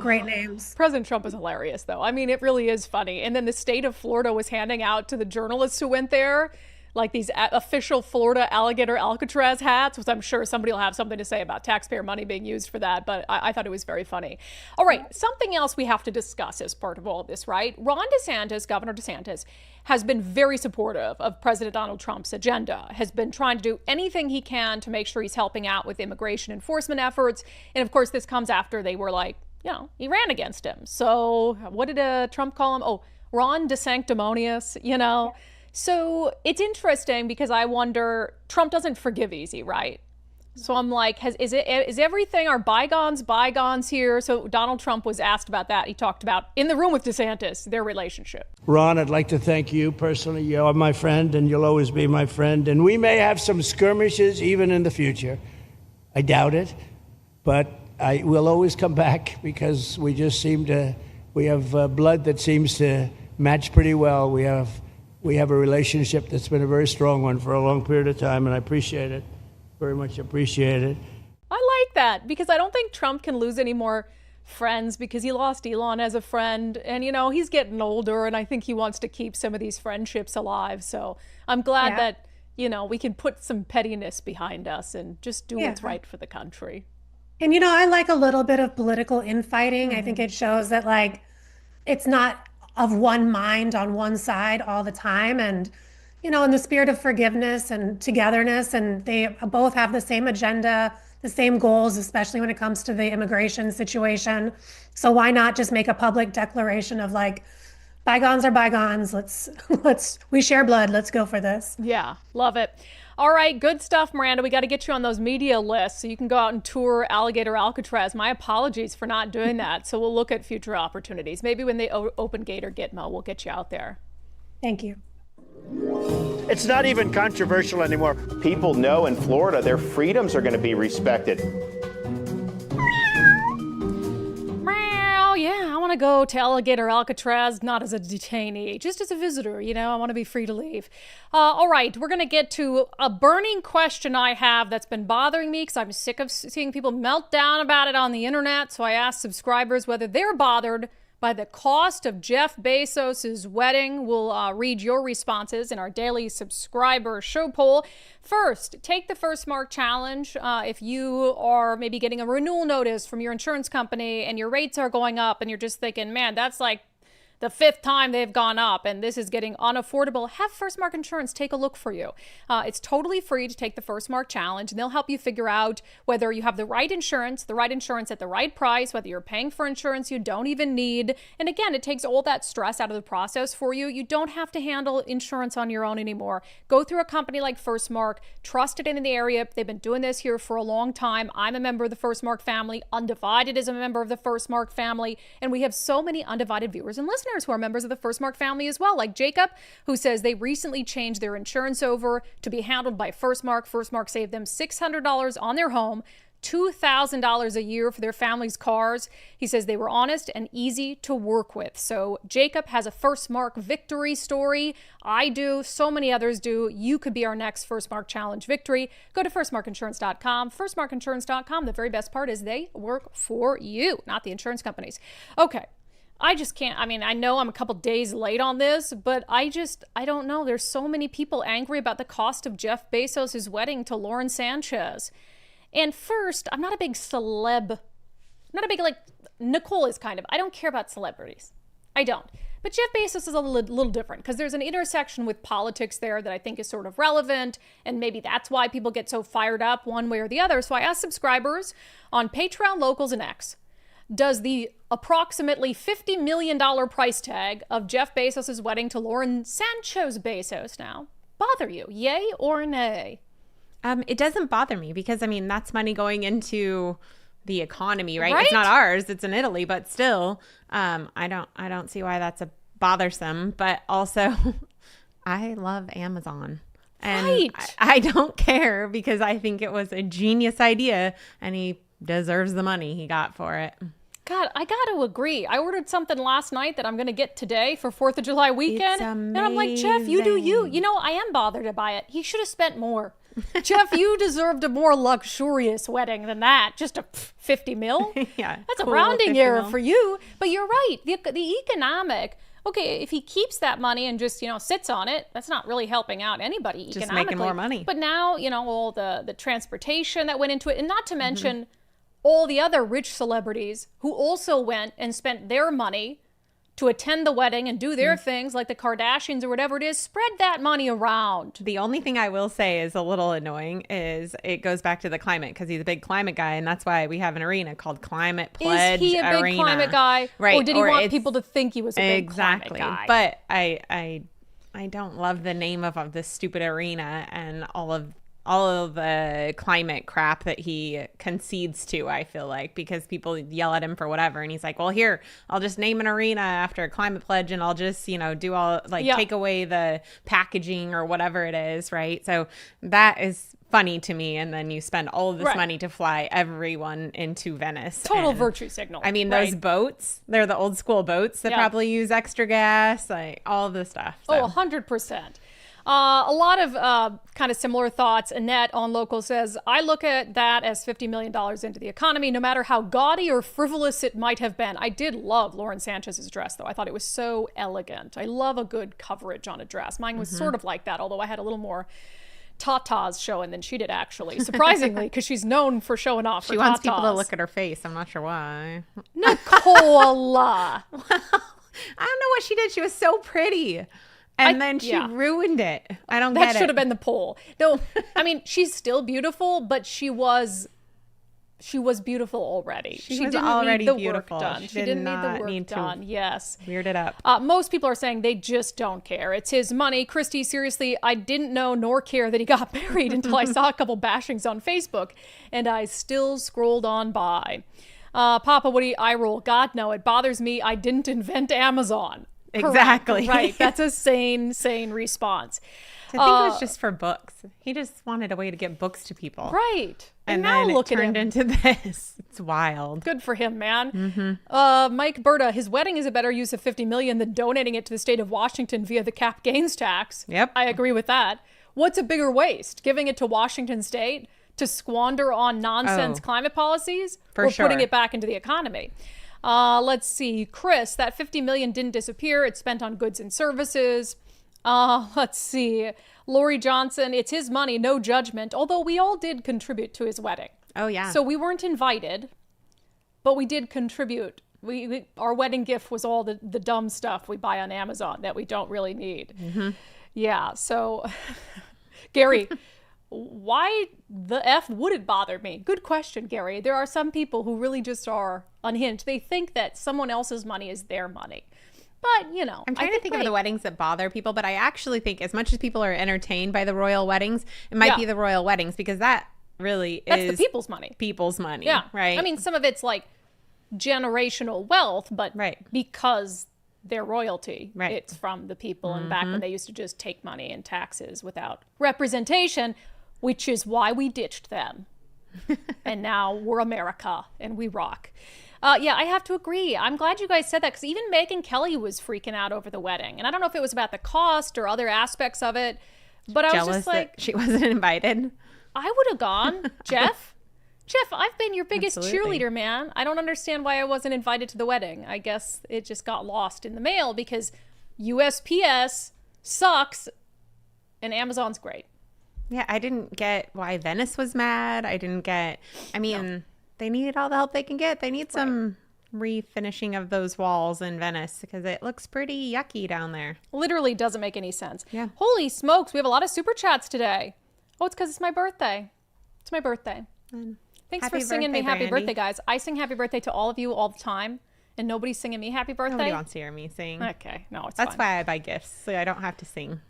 great names. President Trump is hilarious, though. I mean, it really is funny. And then the state of Florida was handing out to the journalists who went there like these official Florida Alligator Alcatraz hats, which I'm sure somebody will have something to say about taxpayer money being used for that, but I thought it was very funny. All right, something else we have to discuss as part of all of this, right? Ron DeSantis, Governor DeSantis, has been very supportive of President Donald Trump's agenda, has been trying to do anything he can to make sure he's helping out with immigration enforcement efforts. And of course, this comes after they were like, he ran against him. So what did Trump call him? Oh, Ron DeSanctimonious, So it's interesting because I wonder, Trump doesn't forgive easy, right? So I'm like, is everything, are bygones here? So Donald Trump was asked about that. He talked about, in the room with DeSantis, their relationship. Ron, I'd like to thank you personally. You are my friend, and you'll always be my friend. And we may have some skirmishes even in the future. I doubt it, but I will always come back, because we just we have blood that seems to match pretty well. We have a relationship that's been a very strong one for a long period of time, and I appreciate it. Very much appreciate it. I like that, because I don't think Trump can lose any more friends, because he lost Elon as a friend, and he's getting older, and I think he wants to keep some of these friendships alive. So I'm glad that we can put some pettiness behind us and just do what's right for the country. And I like a little bit of political infighting. I think it shows that it's not of one mind on one side all the time, and in the spirit of forgiveness and togetherness, and they both have the same agenda, the same goals, especially when it comes to the immigration situation. So why not just make a public declaration of bygones are bygones, we share blood, let's go for this. Yeah, love it. All right, good stuff, Miranda. We got to get you on those media lists so you can go out and tour Alligator Alcatraz. My apologies for not doing that. So we'll look at future opportunities. Maybe when they open Gator Gitmo, we'll get you out there. Thank you. It's not even controversial anymore. People know in Florida their freedoms are going to be respected. Yeah, I want to go to Alligator Alcatraz, not as a detainee, just as a visitor. I want to be free to leave. All right, we're going to get to a burning question I have that's been bothering me, because I'm sick of seeing people melt down about it on the internet. So I asked subscribers whether they're bothered by the cost of Jeff Bezos' wedding. We'll read your responses in our daily subscriber show poll. First, take the First Mark Challenge. If you are maybe getting a renewal notice from your insurance company and your rates are going up and you're just thinking, man, that's like the 5th time they've gone up and this is getting unaffordable, have First Mark Insurance take a look for you. It's totally free to take the First Mark Challenge, and they'll help you figure out whether you have the right insurance at the right price, whether you're paying for insurance you don't even need. And again, it takes all that stress out of the process for you. You don't have to handle insurance on your own anymore. Go through a company like First Mark, trusted in the area. They've been doing this here for a long time. I'm a member of the First Mark family. Undivided is a member of the First Mark family. And we have so many Undivided viewers and listeners who are members of the First Mark family as well, like Jacob, who says they recently changed their insurance over to be handled by First Mark. First Mark saved them $600 on their home, $2,000 a year for their family's cars. He says they were honest and easy to work with. So Jacob has a First Mark victory story. I do. So many others do. You could be our next First Mark Challenge victory. Go to firstmarkinsurance.com. Firstmarkinsurance.com. The very best part is they work for you, not the insurance companies. Okay. I just can't. I mean, I know I'm a couple days late on this, but I don't know. There's so many people angry about the cost of Jeff Bezos' wedding to Lauren Sanchez. And first, I'm not a big like Nicole is kind of. I don't care about celebrities. I don't. But Jeff Bezos is a little different because there's an intersection with politics there that I think is sort of relevant. And maybe that's why people get so fired up one way or the other. So I asked subscribers on Patreon, Locals, and X, does the approximately $50 million price tag of Jeff Bezos' wedding to Lauren Sanchez Bezos now bother you? Yay or nay? It doesn't bother me because, I mean, that's money going into the economy, right? It's not ours. It's in Italy, but still, I don't see why that's a bothersome. But also, I love Amazon. And I don't care because I think it was a genius idea and he deserves the money he got for it. God, I got to agree. I ordered something last night that I'm going to get today for 4th of July weekend. And I'm like, Jeff, you do you. You know, I am bothered to buy it. He should have spent more. Jeff, you deserved a more luxurious wedding than that. Just a 50 mil? Yeah. That's a rounding error for you. But you're right. The economic... Okay, if he keeps that money and just, sits on it, that's not really helping out anybody economically. Just making more money. But now, all the transportation that went into it, and not to mention all the other rich celebrities who also went and spent their money to attend the wedding and do their things like the Kardashians or whatever it is, spread that money around. The only thing I will say is a little annoying is it goes back to the climate because he's a big climate guy and that's why we have an arena called Climate Pledge Arena. Is he a big climate guy? Right. Or did he want people to think he was a big climate guy? But I don't love the name of this stupid arena and all of the climate crap that he concedes to, I feel like, because people yell at him for whatever. And he's like, well, here, I'll just name an arena after a climate pledge and I'll just, do all take away the packaging or whatever it is. Right. So that is funny to me. And then you spend all of this money to fly everyone into Venice. Total virtue signal. I mean, those boats, they're the old school boats that probably use extra gas, like all the stuff. So. Oh, 100%. A lot of kind of similar thoughts. Annette on Local says, I look at that as $50 million into the economy, no matter how gaudy or frivolous it might have been. I did love Lauren Sanchez's dress, though. I thought it was so elegant. I love a good coverage on a dress. Mine was sort of like that, although I had a little more tatas showing than she did, actually. Surprisingly, because she's known for showing off She wants people to look at her face. I'm not sure why. Nicola! I don't know what she did. She was so pretty. And then she ruined it. I don't get it. That should have been the poll. No, I mean, she's still beautiful, but she was beautiful already. She was didn't already need the beautiful. Work done. She didn't need the work done. Yes. Weird it up. Most people are saying they just don't care. It's his money. Christy, seriously, I didn't know nor care that he got married until I saw a couple bashings on Facebook, and I still scrolled on by. Papa Woody, eye roll. God, no, it bothers me. I didn't invent Amazon. Exactly. Right. That's a sane response. I think it was just for books. He just wanted a way to get books to people. Right. And now then look it turned into this. It's wild. Good for him, man. Mike Berta, his wedding is a better use of $50 million than donating it to the state of Washington via the cap gains tax. Yep. I agree with that. What's a bigger waste? Giving it to Washington state to squander on nonsense climate policies or putting it back into the economy? Let's see. Kruse, that $50 million didn't disappear. It's spent on goods and services. Let's see. Lori Johnson, it's his money, no judgment. Although we all did contribute to his wedding. Oh, yeah. So we weren't invited, but we did contribute. Our wedding gift was all the dumb stuff we buy on Amazon that we don't really need. Mm-hmm. Yeah. So, Gary, why the F would it bother me? Good question, Gary. There are some people who really just are unhinged. They think that someone else's money is their money. But, you know, I'm trying to think of the weddings that bother people, but I actually think as much as people are entertained by the royal weddings, it might be the royal weddings, because that really That's is the people's money. People's money. Yeah. Right. I mean, some of it's like generational wealth, but because they're royalty, it's from the people. And back when they used to just take money and taxes without representation, which is why we ditched them. And now we're America and we rock. Yeah, I have to agree. I'm glad you guys said that, because even Megyn Kelly was freaking out over the wedding. And I don't know if it was about the cost or other aspects of it, but I was just like, that she wasn't invited. I would have gone. Jeff, I've been your biggest cheerleader, man. I don't understand why I wasn't invited to the wedding. I guess it just got lost in the mail because USPS sucks and Amazon's great. Yeah, I didn't get why Venice was mad. They needed all the help they can get. They need some refinishing of those walls in Venice because it looks pretty yucky down there. Literally doesn't make any sense. Yeah. Holy smokes, we have a lot of super chats today. Oh, it's because it's my birthday. It's my birthday. Thanks for singing me happy birthday, guys. I sing happy birthday to all of you all the time, and nobody's singing me happy birthday. Nobody wants to hear me sing. Okay, no, it's That's fine. why I buy gifts, so I don't have to sing.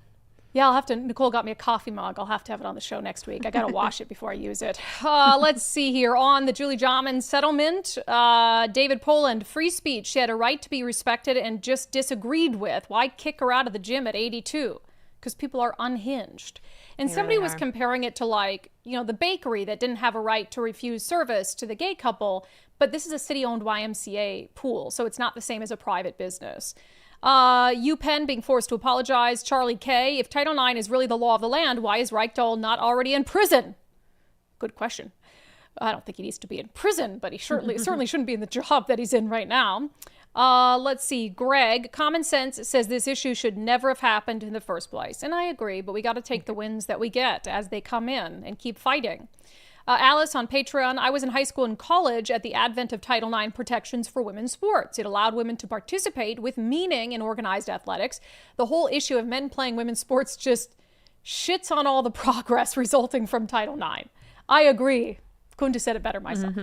Yeah, I'll have to. Nicole got me a coffee mug. I'll have to have it on the show next week. I got to wash it before I use it. Let's see here. On the Julie Jaman settlement, David Poland, free speech. She had a right to be respected and just disagreed with. Why kick her out of the gym at 82? Because people are unhinged. And somebody was comparing it to, like, you know, the bakery that didn't have a right to refuse service to the gay couple. But this is a city-owned YMCA pool, so it's not the same as a private business. UPenn being forced to apologize. Charlie K. If Title IX is really the law of the land, why is Reichdahl not already in prison? Good question. I don't think he needs to be in prison, but he certainly shouldn't be in the job that he's in right now. Let's see. Greg, common sense says this issue should never have happened in the first place. And I agree, but we got to take the wins that we get as they come in and keep fighting. Alice on Patreon, I was in high school and college at the advent of Title IX protections for women's sports. It allowed women to participate with meaning in organized athletics. The whole issue of men playing women's sports just shits on all the progress resulting from Title IX. I agree. Couldn't have said it better myself.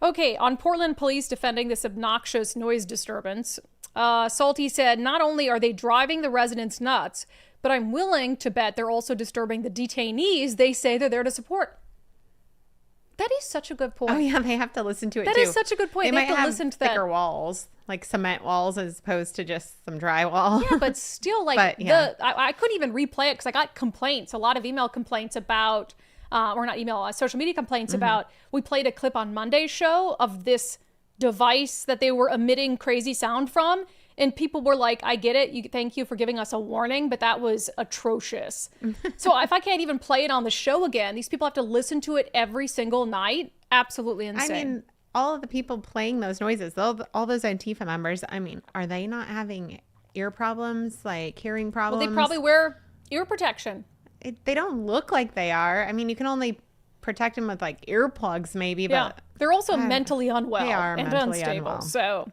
Okay, on Portland police defending this obnoxious noise disturbance, Salty said, not only are they driving the residents nuts, but I'm willing to bet they're also disturbing the detainees they say they're there to support. That is such a good point. Oh, yeah, they have to listen to it, too. That is such a good point. They might have to have listen to thicker that. walls, like cement walls, as opposed to just some drywall. Yeah, but still, like, I couldn't even replay it because I got complaints, a lot of email complaints about, or not email, social media complaints about, we played a clip on Monday's show of this device that they were emitting crazy sound from. And people were like, I get it. Thank you for giving us a warning, but that was atrocious. So if I can't even play it on the show again, these people have to listen to it every single night. Absolutely insane. I mean, all of the people playing those noises, all those Antifa members, I mean, are they not having ear problems, like hearing problems? Well, they probably wear ear protection. They don't look like they are. I mean, you can only protect them with like earplugs maybe, but they're also mentally unwell and unstable. Unwell. So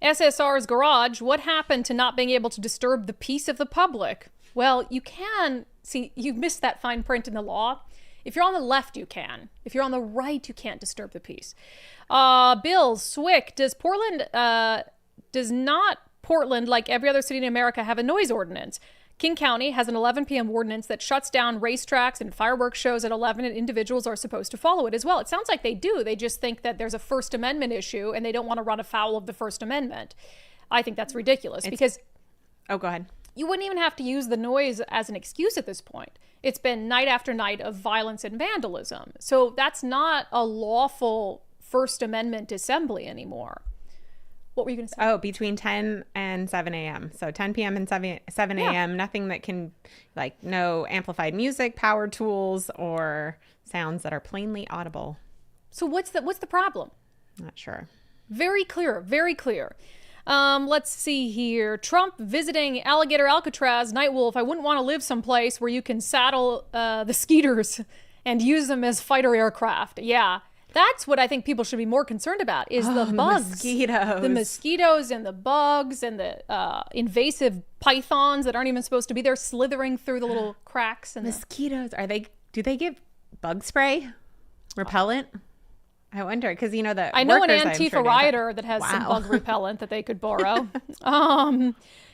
SSR's garage, what happened to not being able to disturb the peace of the public? Well, you can. See, you missed that fine print in the law. If you're on the left, you can. If you're on the right, you can't disturb the peace. Bill Swick, does not Portland, like every other city in America, have a noise ordinance? King County has an 11 p.m. ordinance that shuts down racetracks and fireworks shows at 11, and individuals are supposed to follow it as well. It sounds like they do. They just think that there's a First Amendment issue and they don't want to run afoul of the First Amendment. I think that's ridiculous because... Oh, go ahead. You wouldn't even have to use the noise as an excuse at this point. It's been night after night of violence and vandalism. So that's not a lawful First Amendment assembly anymore. What were you going to say? Oh, between 10 and 7 a.m. So 10 p.m. and 7 a.m., nothing that can, like, no amplified music, power tools, or sounds that are plainly audible. So what's the problem? Not sure. Very clear, very clear. Let's see here. Trump visiting Alligator Alcatraz. Nightwolf, I wouldn't want to live someplace where you can saddle the skeeters and use them as fighter aircraft. Yeah, that's what I think people should be more concerned about is the bugs. Mosquitoes. The mosquitoes and the bugs and the invasive pythons that aren't even supposed to be there slithering through the little cracks. And mosquitoes, do they give bug spray? Repellent? I wonder, because you know that I know an Antifa rioter that has some bug repellent that they could borrow.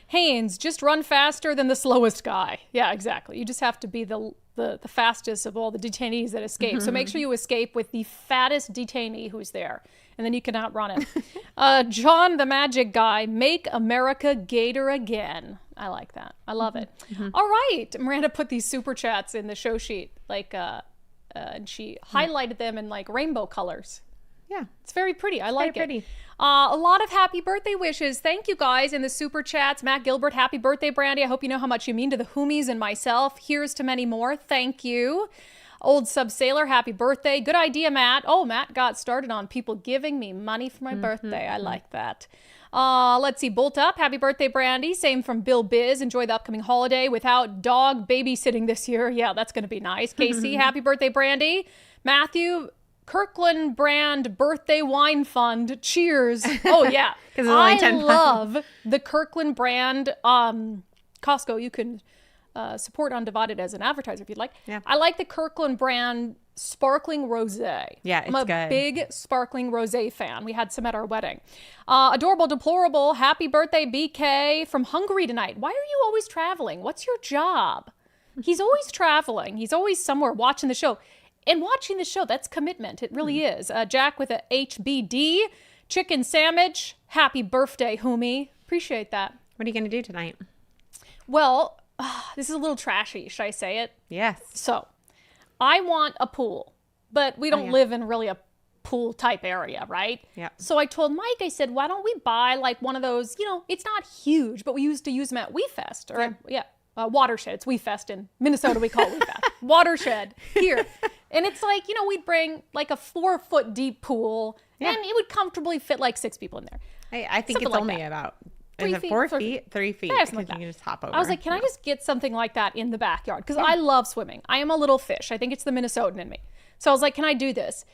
Haynes, just run faster than the slowest guy. Yeah, exactly. You just have to be the fastest of all the detainees that escape. So make sure you escape with the fattest detainee who's there, and then you can outrun him. John the Magic Guy, make America Gator again. I like that. I love it. All right. Miranda put these super chats in the show sheet, and she highlighted them in like rainbow colors. Yeah, it's very pretty. I like it. A lot of happy birthday wishes. Thank you guys in the super chats. Matt Gilbert, happy birthday, Brandi. I hope you know how much you mean to the Hoomies and myself. Here's to many more. Thank you. Old Sub Sailor, happy birthday. Good idea, Matt. Oh, Matt got started on people giving me money for my birthday. I like that. Let's see. Bolt Up, happy birthday, Brandi. Same from Bill Biz. Enjoy the upcoming holiday without dog babysitting this year. Yeah, that's going to be nice. Casey, happy birthday, Brandi. Matthew, Kirkland brand birthday wine fund. Cheers. Oh, yeah. I love the Kirkland brand. Costco, you can support Undivided as an advertiser if you'd like. Yeah. I like the Kirkland brand sparkling rosé. Yeah, it's I'm a big sparkling rosé fan. We had some at our wedding. Adorable Deplorable, happy birthday, BK from Hungary tonight. Why are you always traveling? What's your job? He's always traveling. He's always somewhere watching the show. And watching the show, that's commitment. It really is. Jack with a HBD, chicken sandwich. Happy birthday, homie. Appreciate that. What are you going to do tonight? Well, this is a little trashy. Should I say it? Yes. So, I want a pool, but we don't live in really a pool type area, right? Yeah. So I told Mike, I said, why don't we buy like one of those, it's not huge, but we used to use them at WeFest or Watershed. It's WeFest in Minnesota. We call it WeFest. Watershed here. And it's like, we'd bring like a 4-foot deep pool and it would comfortably fit like 6 people in there. I think it's only about 3 feet, 4 feet, 3 feet. Yeah, you can just hop over. I was like, can I just get something like that in the backyard? Because I love swimming. I am a little fish. I think it's the Minnesotan in me. So I was like, can I do this?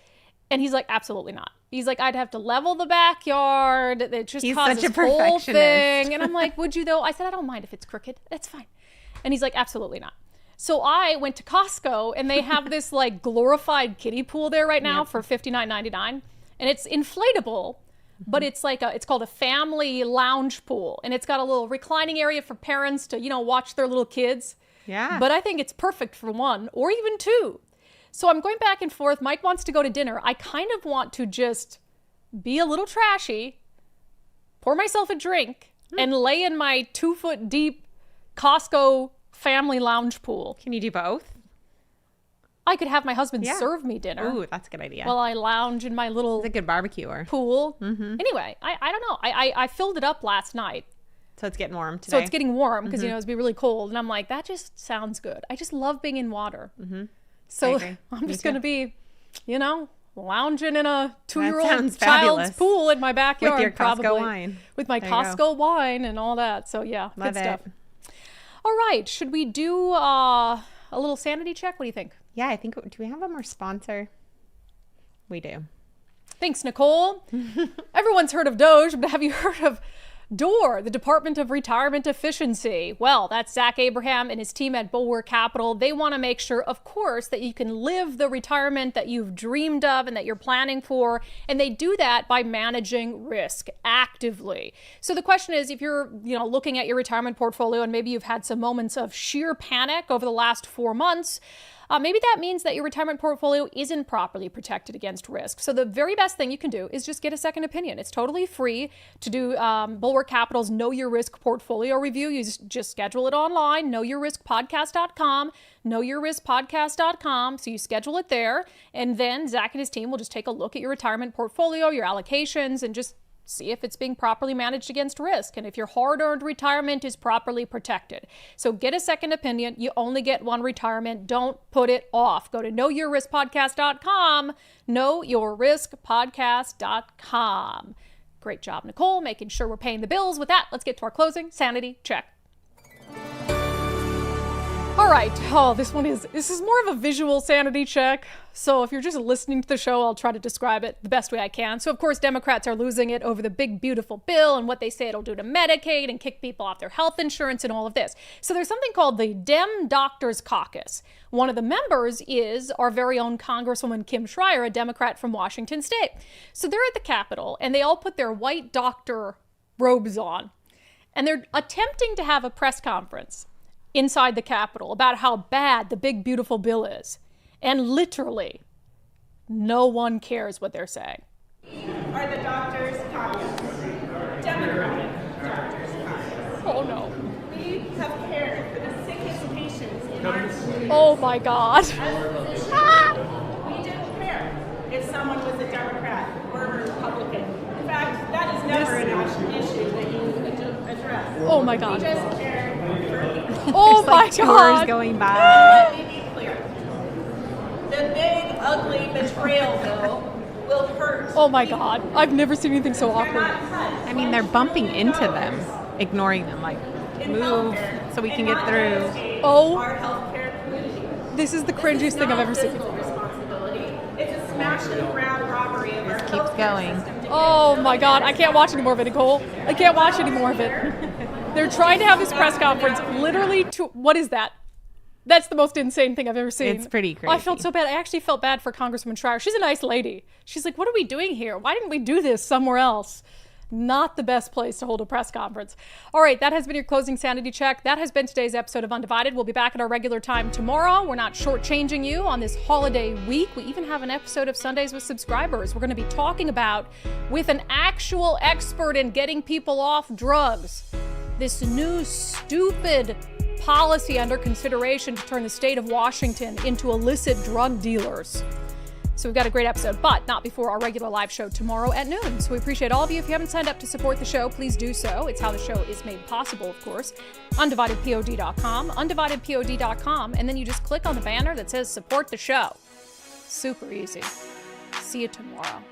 And he's like, absolutely not. He's like, I'd have to level the backyard. It just causes such a whole perfectionist. thing. And I'm like, would you though? I said, I don't mind if it's crooked. That's fine. And he's like, absolutely not. So I went to Costco and they have this like glorified kiddie pool there right now for $59.99. And it's inflatable, but it's like it's called a family lounge pool. And it's got a little reclining area for parents to, watch their little kids. Yeah. But I think it's perfect for 1 or even 2. So I'm going back and forth. Mike wants to go to dinner. I kind of want to just be a little trashy, pour myself a drink, and lay in my 2-foot deep Costco family lounge pool. Can you do both? I could have my husband serve me dinner. Ooh, that's a good idea. While I lounge in my little it's a good barbecuer pool. Anyway, I don't know. I filled it up last night. So it's getting warm today. So it's getting warm because, it's be really cold. And I'm like, that just sounds good. I just love being in water. So I'm just going to be, lounging in a 2-year-old child's pool in my backyard. With your Costco probably, wine. With my Costco wine and all that. So yeah, love good stuff. it. All right. Should we do a little sanity check? What do you think? Yeah, I think, do we have one more sponsor? We do. Thanks, Nicole. Everyone's heard of Doge, but have you heard of DORE, the Department of Retirement Efficiency? Well, that's Zach Abraham and his team at Bulwark Capital. They want to make sure, of course, that you can live the retirement that you've dreamed of and that you're planning for. And they do that by managing risk actively. So the question is, if you're, looking at your retirement portfolio and maybe you've had some moments of sheer panic over the last 4 months, maybe that means that your retirement portfolio isn't properly protected against risk. So the very best thing you can do is just get a second opinion. It's totally free to do Bulwark Capital's Know Your Risk Portfolio Review. You just schedule it online, knowyourriskpodcast.com, knowyourriskpodcast.com. So you schedule it there, and then Zach and his team will just take a look at your retirement portfolio, your allocations, and just see if it's being properly managed against risk and if your hard-earned retirement is properly protected. So get a second opinion. You only get one retirement. Don't put it off. Go to knowyourriskpodcast.com, knowyourriskpodcast.com. Great job, Nicole, making sure we're paying the bills. With that, let's get to our closing sanity check. All right. Oh, this is more of a visual sanity check. So if you're just listening to the show, I'll try to describe it the best way I can. So of course, Democrats are losing it over the big, beautiful bill and what they say it'll do to Medicaid and kick people off their health insurance and all of this. So there's something called the Dem Doctors Caucus. One of the members is our very own Congresswoman Kim Schreier, a Democrat from Washington State. So they're at the Capitol and they all put their white doctor robes on. And they're attempting to have a press conference inside the Capitol about how bad the big, beautiful bill is. And literally, no one cares what they're saying. Are the doctors caucus? Democratic doctors caucus. Oh no. We have cared for the sickest patients in our community. Oh my God. As physicians, we didn't care if someone was a Democrat or a Republican. In fact, that is never an issue that you address. Oh my God. We just cared for Oh my God. Tours going by. Let me be clear. The big, ugly betrayal bill will hurt. Oh my God. I've never seen anything so awkward. I mean, they're bumping into them, ignoring them, like, move so we can get through. Oh, Our healthcare community. this is the cringiest thing I've ever seen. Responsibility. It's a smash and grab robbery of our Keeps going. Oh my God. I can't watch any more of it, Nicole. I can't watch any more of it. They're trying to have this press conference literally to, what is that? That's the most insane thing I've ever seen. It's pretty crazy. I felt so bad. I actually felt bad for Congresswoman Schreier. She's a nice lady. She's like, what are we doing here? Why didn't we do this somewhere else? Not the best place to hold a press conference. All right, that has been your closing sanity check. That has been today's episode of Undivided. We'll be back at our regular time tomorrow. We're not shortchanging you on this holiday week. We even have an episode of Sundays with Subscribers. We're going to be talking about, with an actual expert in getting people off drugs, this new stupid policy under consideration to turn the state of Washington into illicit drug dealers. So we've got a great episode, but not before our regular live show tomorrow at noon. So we appreciate all of you. If you haven't signed up to support the show, please do so. It's how the show is made possible, of course. UndividedPod.com, UndividedPod.com, and then you just click on the banner that says support the show. Super easy. See you tomorrow.